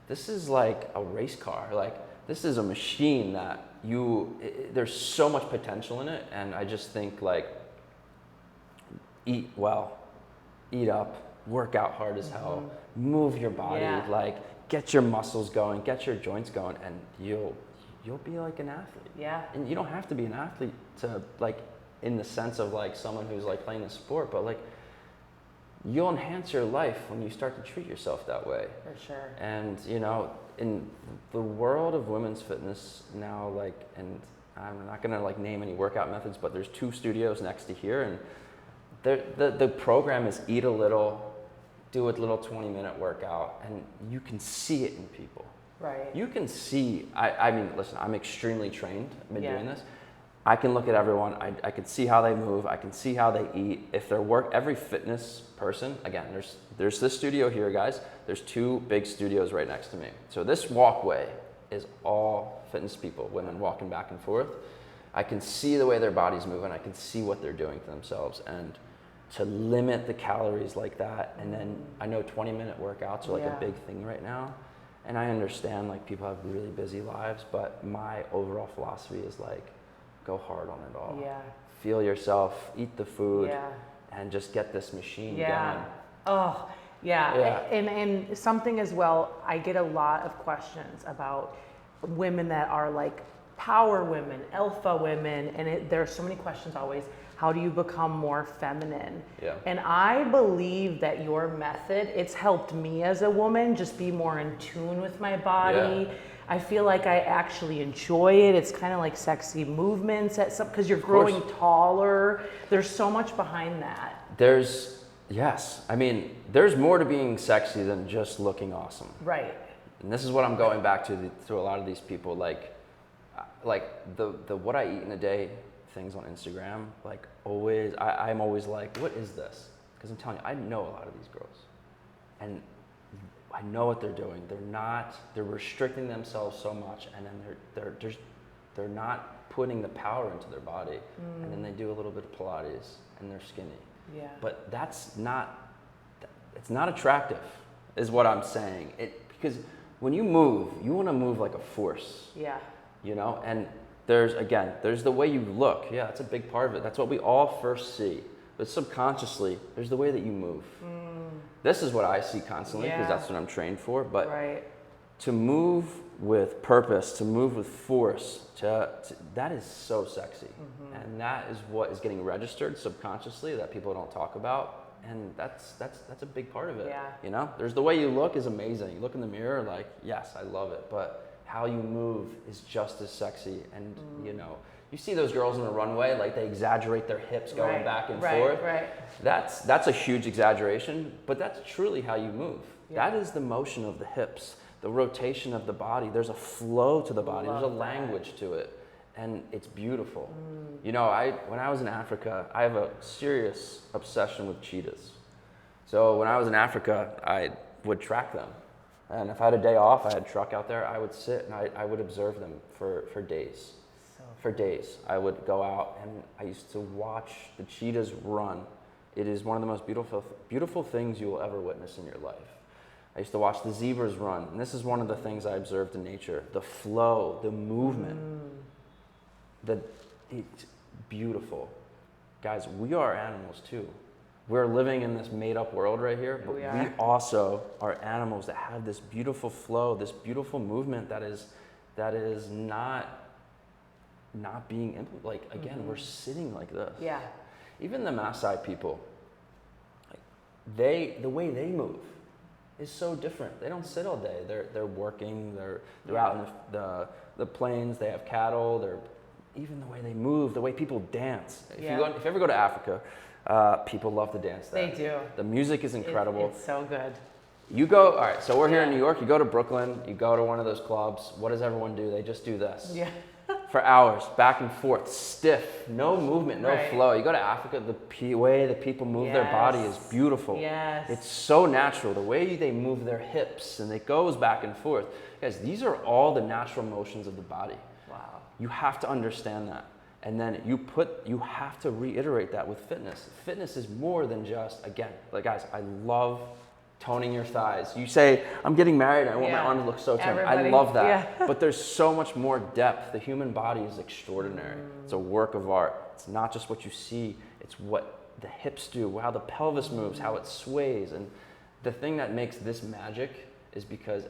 This is like a race car. Like, this is a machine that there's so much potential in it. And I just think, like, eat well, eat up, work out hard as hell, move your body, like, get your muscles going, get your joints going, and you'll be like an athlete. Yeah. And you don't have to be an athlete to, like, in the sense of like someone who's like playing a sport, but like, you'll enhance your life when you start to treat yourself that way. For sure. And in the world of women's fitness now, like, and I'm not gonna like name any workout methods, but there's 2 studios next to here, and the program is eat a little, do a little 20-minute workout, and you can see it in people. Right. You can see, I mean, listen, I'm extremely trained. I've been doing this. I can look at everyone. I can see how they move. I can see how they eat. If every fitness person, again, there's this studio here, guys. There's 2 big studios right next to me. So this walkway is all fitness people, women walking back and forth. I can see the way their body's moving. I can see what they're doing to themselves. And to limit the calories like that, and then I know 20-minute workouts are like a big thing right now. And I understand, like, people have really busy lives, but my overall philosophy is like, go hard on it all. Yeah. Feel yourself, eat the food, and just get this machine going. Oh, yeah. And something as well, I get a lot of questions about women that are like power women, alpha women, and there's so many questions always. how do you become more feminine? Yeah. And I believe that your method, it's helped me as a woman just be more in tune with my body. Yeah. I feel like I actually enjoy it. It's kind of like sexy movements at some, because you're growing taller. There's so much behind that. Yes. I mean, there's more to being sexy than just looking awesome. Right. And this is what I'm going back to a lot of these people, like the what I eat in a day things on Instagram, like always, I'm always like, what is this? Because I'm telling you, I know a lot of these girls, and I know what they're doing. They're restricting themselves so much, and then they're not putting the power into their body, and then they do a little bit of Pilates, and they're skinny. Yeah. But it's not attractive, is what I'm saying. Because when you move, you want to move like a force. Yeah. You know, and there's the way you look. Yeah, that's a big part of it. That's what we all first see. But subconsciously, there's the way that you move. This is what I see constantly because that's what I'm trained for. But to move with purpose, to move with force, that is so sexy. And that is what is getting registered subconsciously that people don't talk about. And that's a big part of it. Yeah. You know, there's the way you look is amazing. You look in the mirror, like, yes, I love it. But how you move is just as sexy. And you know, you see those girls on the runway, like they exaggerate their hips going back and forth. Right. That's a huge exaggeration, but that's truly how you move. Yeah. That is the motion of the hips, the rotation of the body. There's a flow to the body. There's a language to it, and it's beautiful. You know, when I was in Africa, I have a serious obsession with cheetahs. So when I was in Africa, I would track them. And if I had a day off, I had a truck out there, I would sit and I would observe them for days. For days. I would go out and I used to watch the cheetahs run. It is one of the most beautiful things you will ever witness in your life. I used to watch the zebras run, and this is one of the things I observed in nature. The flow, the movement, it's beautiful. Guys, we are animals too. We're living in this made-up world right here, but we also are animals that have this beautiful flow, this beautiful movement that is not being implemented. Like, again, we're sitting like this. Yeah. Even the Maasai people, like the way they move is so different. They don't sit all day. They're working. They're out in the plains. They have cattle. Even the way they move, the way people dance. If you ever go to Africa, people love to dance there. They do. The music is incredible. It's so good. You go, all right, so we're here in New York. You go to Brooklyn. You go to one of those clubs. What does everyone do? They just do this. Yeah. For hours, back and forth, stiff, no movement, no flow. You go to Africa, the way the people move their body is beautiful. Yes. It's so natural. The way they move their hips and it goes back and forth. Guys, these are all the natural motions of the body. Wow. You have to understand that. And then you have to reiterate that with fitness. Fitness is more than just, again, like guys, I love toning your thighs. You say, I'm getting married, I want my arm to look so toned. I love that. Yeah. But there's so much more depth. The human body is extraordinary. It's a work of art. It's not just what you see, it's what the hips do, how the pelvis moves, how it sways. And the thing that makes this magic is because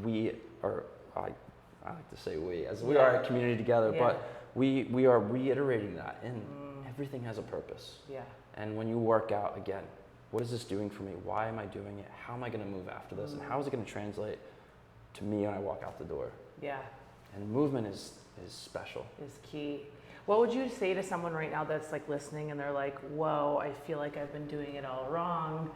we are, I like to say we, as we are a community together, but we are reiterating that, and everything has a purpose. Yeah. And when you work out, again, what is this doing for me? Why am I doing it? How am I going to move after this? And how is it going to translate to me when I walk out the door? Yeah. And movement is special. Is key. What would you say to someone right now that's like listening and they're like, whoa, I feel like I've been doing it all wrong.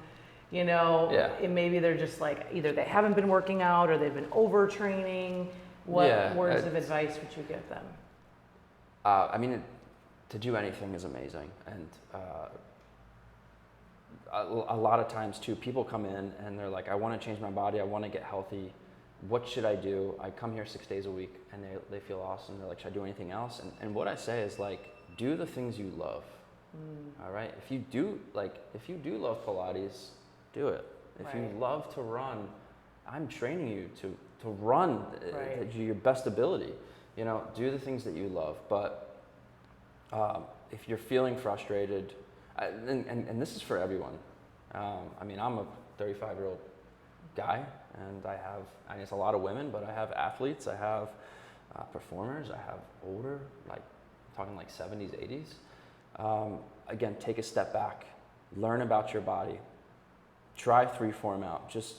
You know, and maybe they're just like, either they haven't been working out or they've been overtraining. What words of advice would you give them? I mean, to do anything is amazing. And a lot of times too, people come in and they're like, I want to change my body. I want to get healthy. What should I do? I come here 6 days a week and they feel awesome. They're like, should I do anything else? And what I say is like, do the things you love. All right. If you do love Pilates, do it. If you love to run, I'm training you to run to your best ability. You know, do the things that you love. But if you're feeling frustrated, and this is for everyone. I mean, I'm a 35-year-old guy, and I guess a lot of women, but I have athletes, I have performers, I have older, like I'm talking like 70s, 80s. Again, take a step back, learn about your body, try ThreeForm out. Just,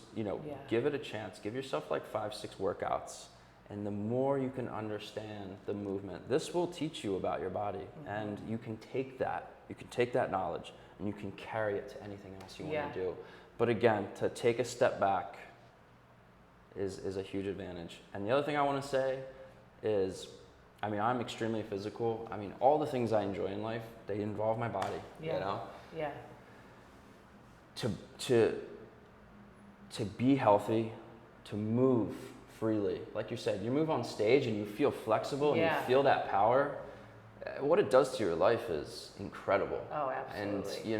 give it a chance. Give yourself like 5-6 workouts. And the more you can understand the movement, this will teach you about your body. And you can take that knowledge and you can carry it to anything else you want to do. But again, to take a step back is a huge advantage. And the other thing I want to say is, I'm extremely physical. All the things I enjoy in life, they involve my body, Yeah. To be healthy, to move freely. Like you said, you move on stage and you feel flexible and you feel that power. What it does to your life is incredible. Oh, absolutely.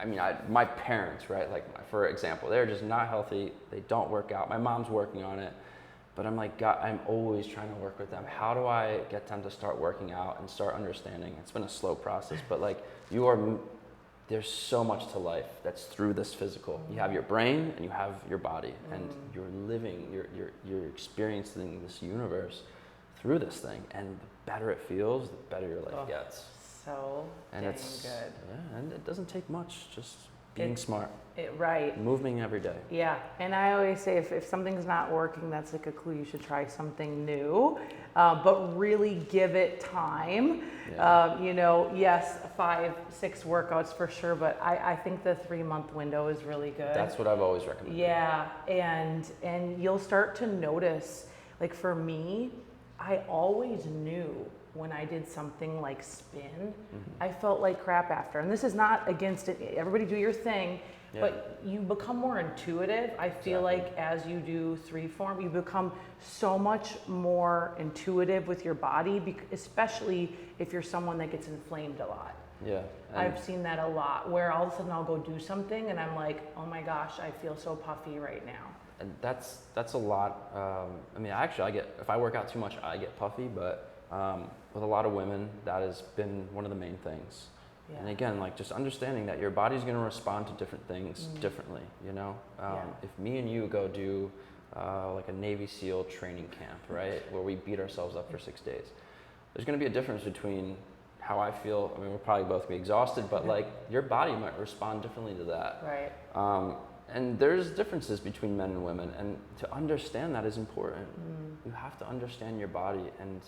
And my parents, right? Like, for example, they're just not healthy. They don't work out. My mom's working on it. But I'm like, God, I'm always trying to work with them. How do I get them to start working out and start understanding? It's been a slow process, but like, there's so much to life that's through this physical. You have your brain and you have your body, and you're living, you're experiencing this universe through this thing. And the better it feels, the better your life gets. So And dang it's good. Yeah, and it doesn't take much, just being smart. Right. Moving every day. Yeah, and I always say if something's not working, that's like a clue you should try something new, but really give it time. Yeah. Yes, 5-6 workouts for sure, but I think the 3-month window is really good. That's what I've always recommended. Yeah, and you'll start to notice, like for me, I always knew when I did something like spin, I felt like crap after. And this is not against it. Everybody do your thing, but you become more intuitive. I feel like as you do ThreeForm, you become so much more intuitive with your body, especially if you're someone that gets inflamed a lot. Yeah. I've seen that a lot, where all of a sudden I'll go do something and I'm like, oh my gosh, I feel so puffy right now. And that's a lot. If I work out too much, I get puffy, but with a lot of women, that has been one of the main things. Yeah. And again, like, just understanding that your body's going to respond to different things differently, If me and you go do like a Navy SEAL training camp, right, where we beat ourselves up for 6 days, there's going to be a difference between how I feel. We're probably both going to be exhausted, but like, your body might respond differently to that. Right. And there's differences between men and women, and to understand that is important. You have to understand your body, and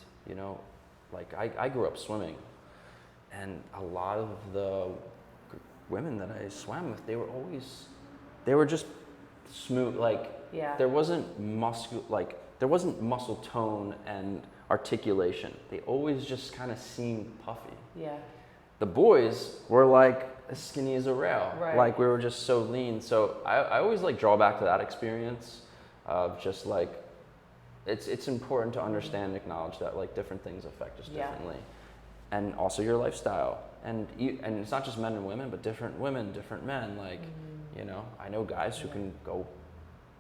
like, I grew up swimming, and a lot of the women that I swam with, they were just smooth. Like, there wasn't muscle tone and articulation. They always just kind of seemed puffy. Yeah. The boys were like as skinny as a rail. Right. Like, we were just so lean. So I always like draw back to that experience of just like, it's important to understand and acknowledge that like different things affect us differently. And also your lifestyle. And it's not just men and women, but different women, different men. Like, I know guys who can go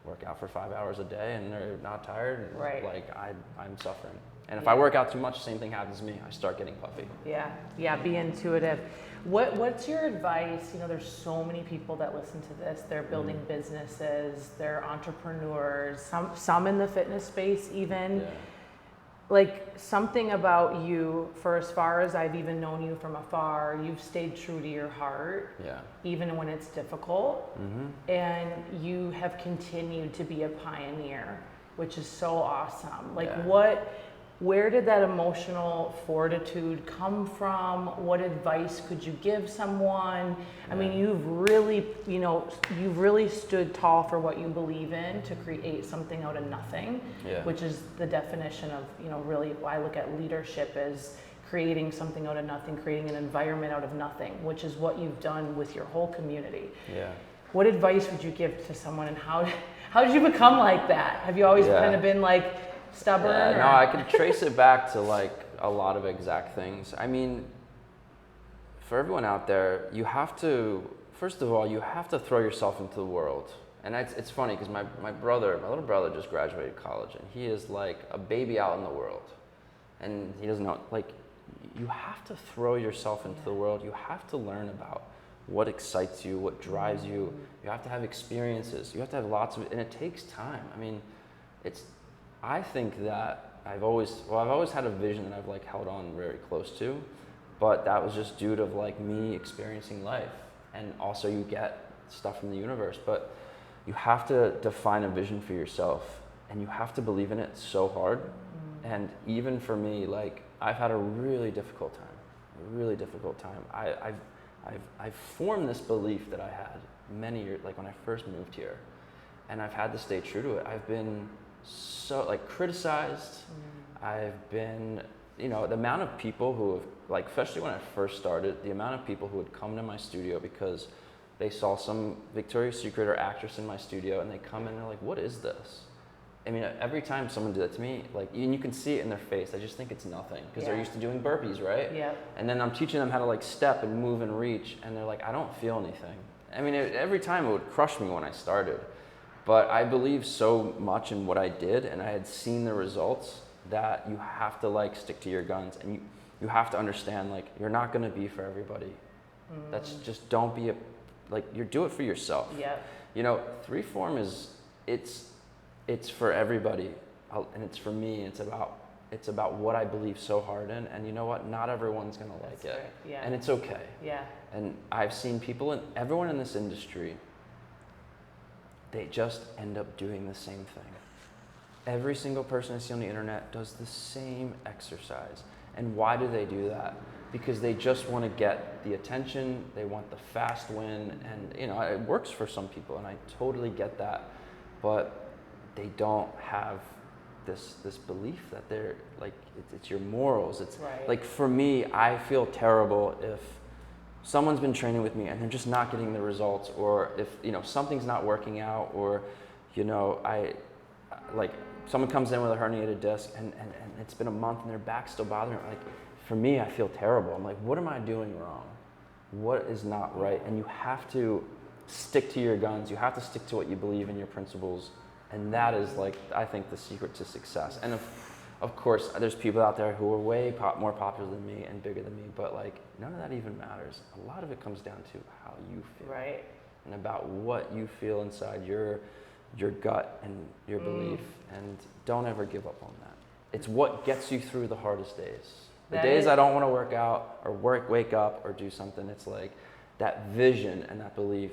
work out for 5 hours a day and they're not tired. Right. Like, I'm suffering. And if I work out too much, same thing happens to me. I start getting puffy. Yeah, be intuitive. What's your advice? There's so many people that listen to this. They're building businesses, they're entrepreneurs, some in the fitness space even. Yeah. Like, something about you, for as far as I've even known you from afar, you've stayed true to your heart, even when it's difficult. And you have continued to be a pioneer, which is so awesome. Like, where did that emotional fortitude come from? What advice could you give someone? I mean, you've really stood tall for what you believe in, to create something out of nothing, which is the definition of, really, I look at leadership as creating something out of nothing, creating an environment out of nothing, which is what you've done with your whole community. Yeah. What advice would you give to someone, and how did you become like that? Have you always kind of been like stubborn? Yeah, no, I can trace it back to like a lot of exact things. I mean, for everyone out there, you have to, first of all, you have to throw yourself into the world. And it's funny because my little brother just graduated college, and he is like a baby out in the world. And he doesn't know, like, you have to throw yourself into the world. You have to learn about what excites you, what drives you. You have to have experiences. You have to have lots of, and it takes time. I mean, I think that I've always had a vision that I've like held on very close to, but that was just due to like me experiencing life. And also you get stuff from the universe, but you have to define a vision for yourself, and you have to believe in it so hard. And even for me, like, I've had a really difficult time. I've formed this belief that I had many years, like when I first moved here, and I've had to stay true to it. I've been so like criticized. I've been, you know, the amount of people who have, like, especially when I first started, the amount of people who would come to my studio because they saw some Victoria's Secret or actress in my studio, and they come in and they're like, what is this? I mean, every time someone did that to me, like, and you can see it in their face, I just think it's nothing, because they're used to doing burpees, right? Yep. And then I'm teaching them how to like step and move and reach, and they're like, I don't feel anything. I mean, every time it would crush me when I started, but I believe so much in what I did, and I had seen the results, that you have to like stick to your guns, and you have to understand, like, you're not gonna be for everybody. That's just, don't be you do it for yourself. Yep. You know, ThreeForm it's for everybody, and it's for me. It's about what I believe so hard in, and you know what? Not everyone's gonna like it, yeah. And it's okay. Yeah. And I've seen everyone in this industry, they just end up doing the same thing. Every single person I see on the internet does the same exercise. And why do they do that? Because they just want to get the attention, they want the fast win, and you know, it works for some people, and I totally get that, but they don't have this belief that they're like, it's your morals. It's like, for me, I feel terrible if someone's been training with me and they're just not getting the results, or if, you know, something's not working out, or, you know, like someone comes in with a herniated disc and it's been a month and their back's still bothering them. Like, for me, I feel terrible. I'm like, what am I doing wrong? What is not right? And you have to stick to your guns. You have to stick to what you believe in, your principles. And that is, like, I think, the secret to success. And of course, there's people out there who are way more popular than me and bigger than me, but like, none of that even matters. A lot of it comes down to how you feel. Right. And about what you feel inside your gut and your belief. And don't ever give up on that. It's what gets you through the hardest days. The days I don't want to work out or wake up or do something, it's like that vision and that belief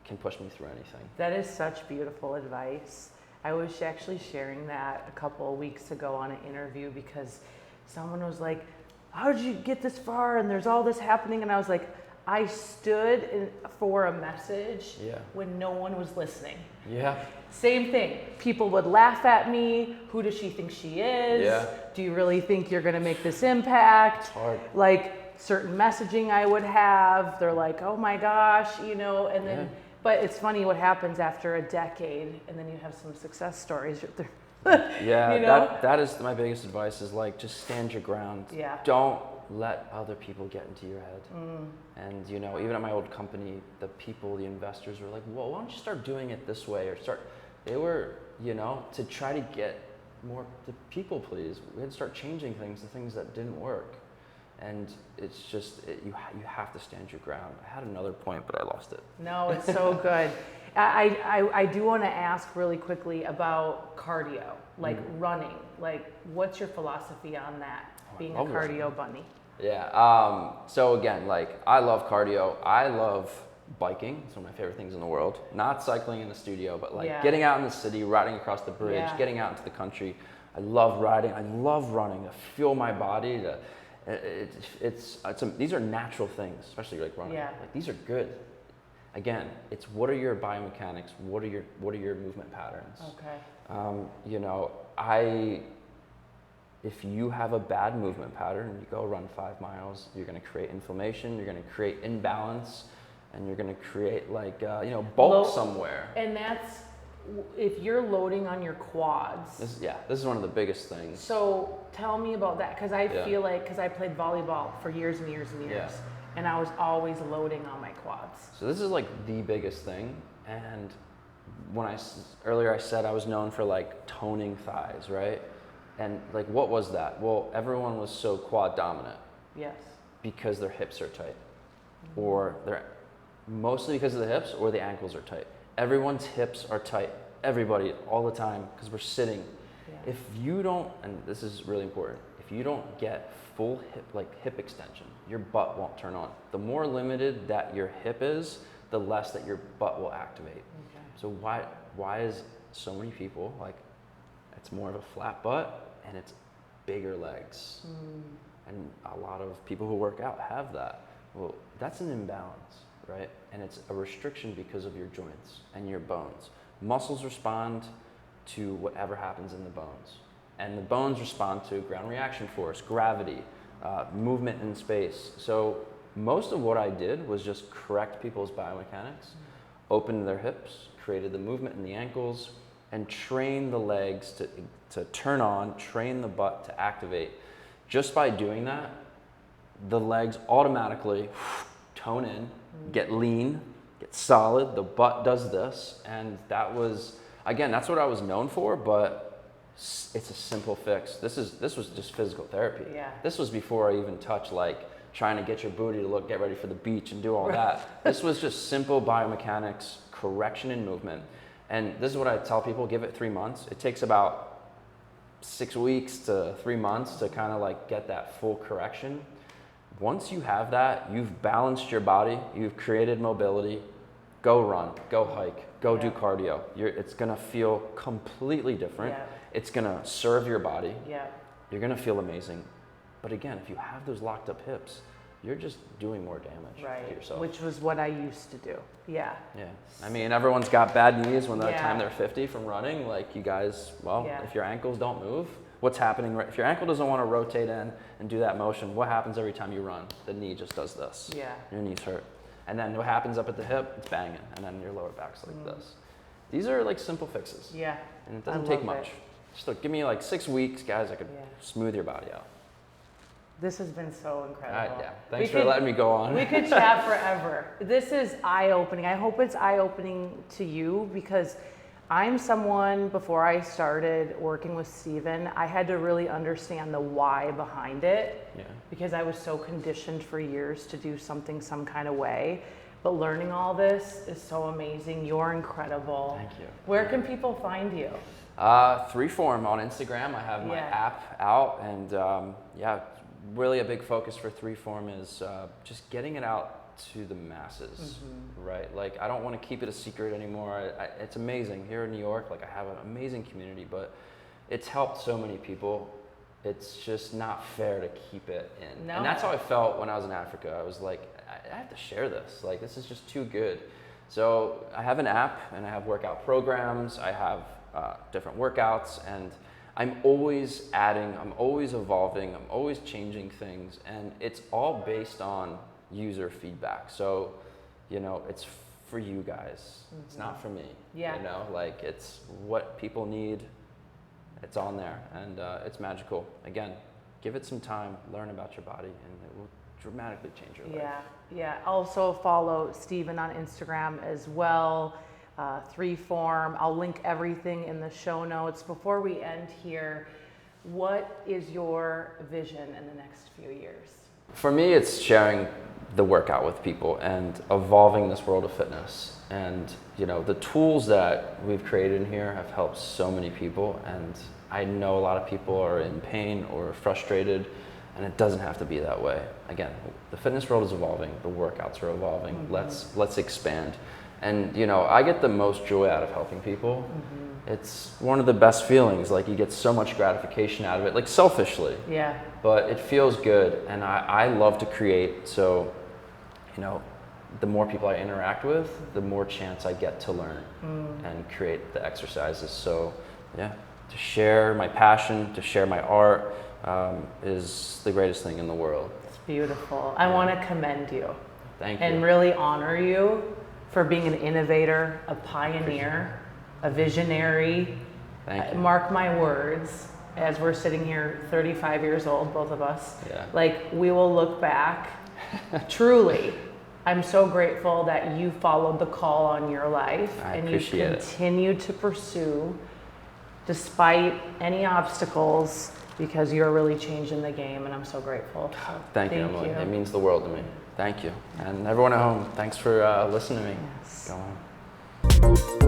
can push me through anything. That is such beautiful advice. I was actually sharing that a couple of weeks ago on an interview, because someone was like, how did you get this far? And there's all this happening. And I was like, I stood for a message when no one was listening. Yeah. Same thing. People would laugh at me. Who does she think she is? Yeah. Do you really think you're going to make this impact? It's hard. Like, certain messaging I would have, they're like, oh my gosh, you know, and then, but it's funny what happens after a decade, and then you have some success stories. Yeah, you know? that is my biggest advice, is like, just stand your ground. Yeah. Don't let other people get into your head. And you know, even at my old company, the investors were like, well, why don't you start doing it this way, or they were, you know, to try to get more to people please. We had to start changing things, the things that didn't work. And it's just, you have to stand your ground. I had another point, but I lost it. No, it's so good. I do want to ask really quickly about cardio, like running. Like, what's your philosophy on that, being a cardio bunny? Yeah, so again, like, I love cardio. I love biking. It's one of my favorite things in the world. Not cycling in the studio, but like getting out in the city, riding across the bridge, getting out into the country. I love riding. I love running. I feel my body. These are natural things, especially like running. Yeah. Like, these are good. Again, it's what are your biomechanics? What are your movement patterns? Okay. You know, if you have a bad movement pattern and you go run 5 miles, you're going to create inflammation. You're going to create imbalance, and you're going to create like bulk somewhere. And that's if you're loading on your quads. This is one of the biggest things. So tell me about that, because I feel like, because I played volleyball for years and years and years, and I was always loading on my quads. So this is like the biggest thing. And when earlier I said I was known for like toning thighs, right? And like, what was that? Well, everyone was so quad dominant. Yes. Because their hips are tight, or they're mostly because of the hips, or the ankles are tight. Everyone's hips are tight. Everybody, all the time, because we're sitting. Yeah. If you don't, and this is really important, if you don't get full hip extension, your butt won't turn on. The more limited that your hip is, the less that your butt will activate. Okay. So why is so many people like, it's more of a flat butt and it's bigger legs. And a lot of people who work out have that. Well, that's an imbalance, right? And it's a restriction because of your joints and your bones. Muscles respond to whatever happens in the bones. And the bones respond to ground reaction force, gravity, movement in space. So most of what I did was just correct people's biomechanics, open their hips, created the movement in the ankles, and train the legs to turn on, train the butt to activate. Just by doing that, the legs automatically tone in, get lean, get solid, the butt does this, and that was, again, that's what I was known for, but it's a simple fix. This was just physical therapy. Yeah. This was before I even touched like trying to get your booty to get ready for the beach and do all that. This was just simple biomechanics, correction and movement. And this is what I tell people, give it 3 months. It takes about 6 weeks to 3 months to kind of like get that full correction. Once you have that, you've balanced your body, you've created mobility, go run, go hike, go do cardio. It's gonna feel completely different. Yeah. It's gonna serve your body. Yeah. You're gonna feel amazing. But again, if you have those locked up hips, you're just doing more damage to yourself. Which was what I used to do. Yeah. Yeah. I mean, everyone's got bad knees when the time they're 50 from running. Like you guys, if your ankles don't move, what's happening? If your ankle doesn't want to rotate in and do that motion, what happens every time you run? The knee just does this. Yeah. Your knees hurt. And then what happens up at the hip? It's banging. And then your lower back's like this. These are like simple fixes. Yeah. And it doesn't take much. Just like, give me like 6 weeks, guys, I could smooth your body out. This has been so incredible. Thanks for letting me go on. We could chat forever. This is eye-opening. I hope it's eye-opening to you because I'm someone, before I started working with Steven, I had to really understand the why behind it because I was so conditioned for years to do something some kind of way. But learning all this is so amazing. You're incredible. Thank you. Where can people find you? ThreeForm on Instagram. I have my app out, and really a big focus for ThreeForm is just getting it out to the masses, right? Like I don't want to keep it a secret anymore. It's amazing here in New York. Like I have an amazing community, but it's helped so many people. It's just not fair to keep it in. No. And that's how I felt when I was in Africa. I was like, I have to share this. Like this is just too good. So I have an app and I have workout programs. I have different workouts, and I'm always adding, I'm always evolving, I'm always changing things, and it's all based on user feedback. So, you know, it's for you guys. It's not for me. Yeah. You know, like it's what people need. It's on there, and it's magical. Again, give it some time, learn about your body, and it will dramatically change your life. Yeah. Also follow Steven on Instagram as well. ThreeForm. I'll link everything in the show notes. Before we end here, what is your vision in the next few years? For me, it's sharing the workout with people and evolving this world of fitness. And you know, the tools that we've created in here have helped so many people, and I know a lot of people are in pain or frustrated, and it doesn't have to be that way. Again, the fitness world is evolving, the workouts are evolving. Let's expand. And you know, I get the most joy out of helping people. It's one of the best feelings. Like you get so much gratification out of it, like selfishly. Yeah. But it feels good, and I love to create. So, you know, the more people I interact with, the more chance I get to learn and create the exercises. So, yeah, to share my passion, to share my art is the greatest thing in the world. It's beautiful. I want to commend you. Thank you. And really honor you for being an innovator, a pioneer, a visionary. Thank you. Mark my words, as we're sitting here 35 years old, both of us, like we will look back, truly, I'm so grateful that you followed the call on your life and you continued to pursue despite any obstacles, because you're really changing the game, and I'm so grateful. So, thank you, Emily. It means the world to me. Thank you. And everyone at home, thanks for listening to me. Yes. Go on.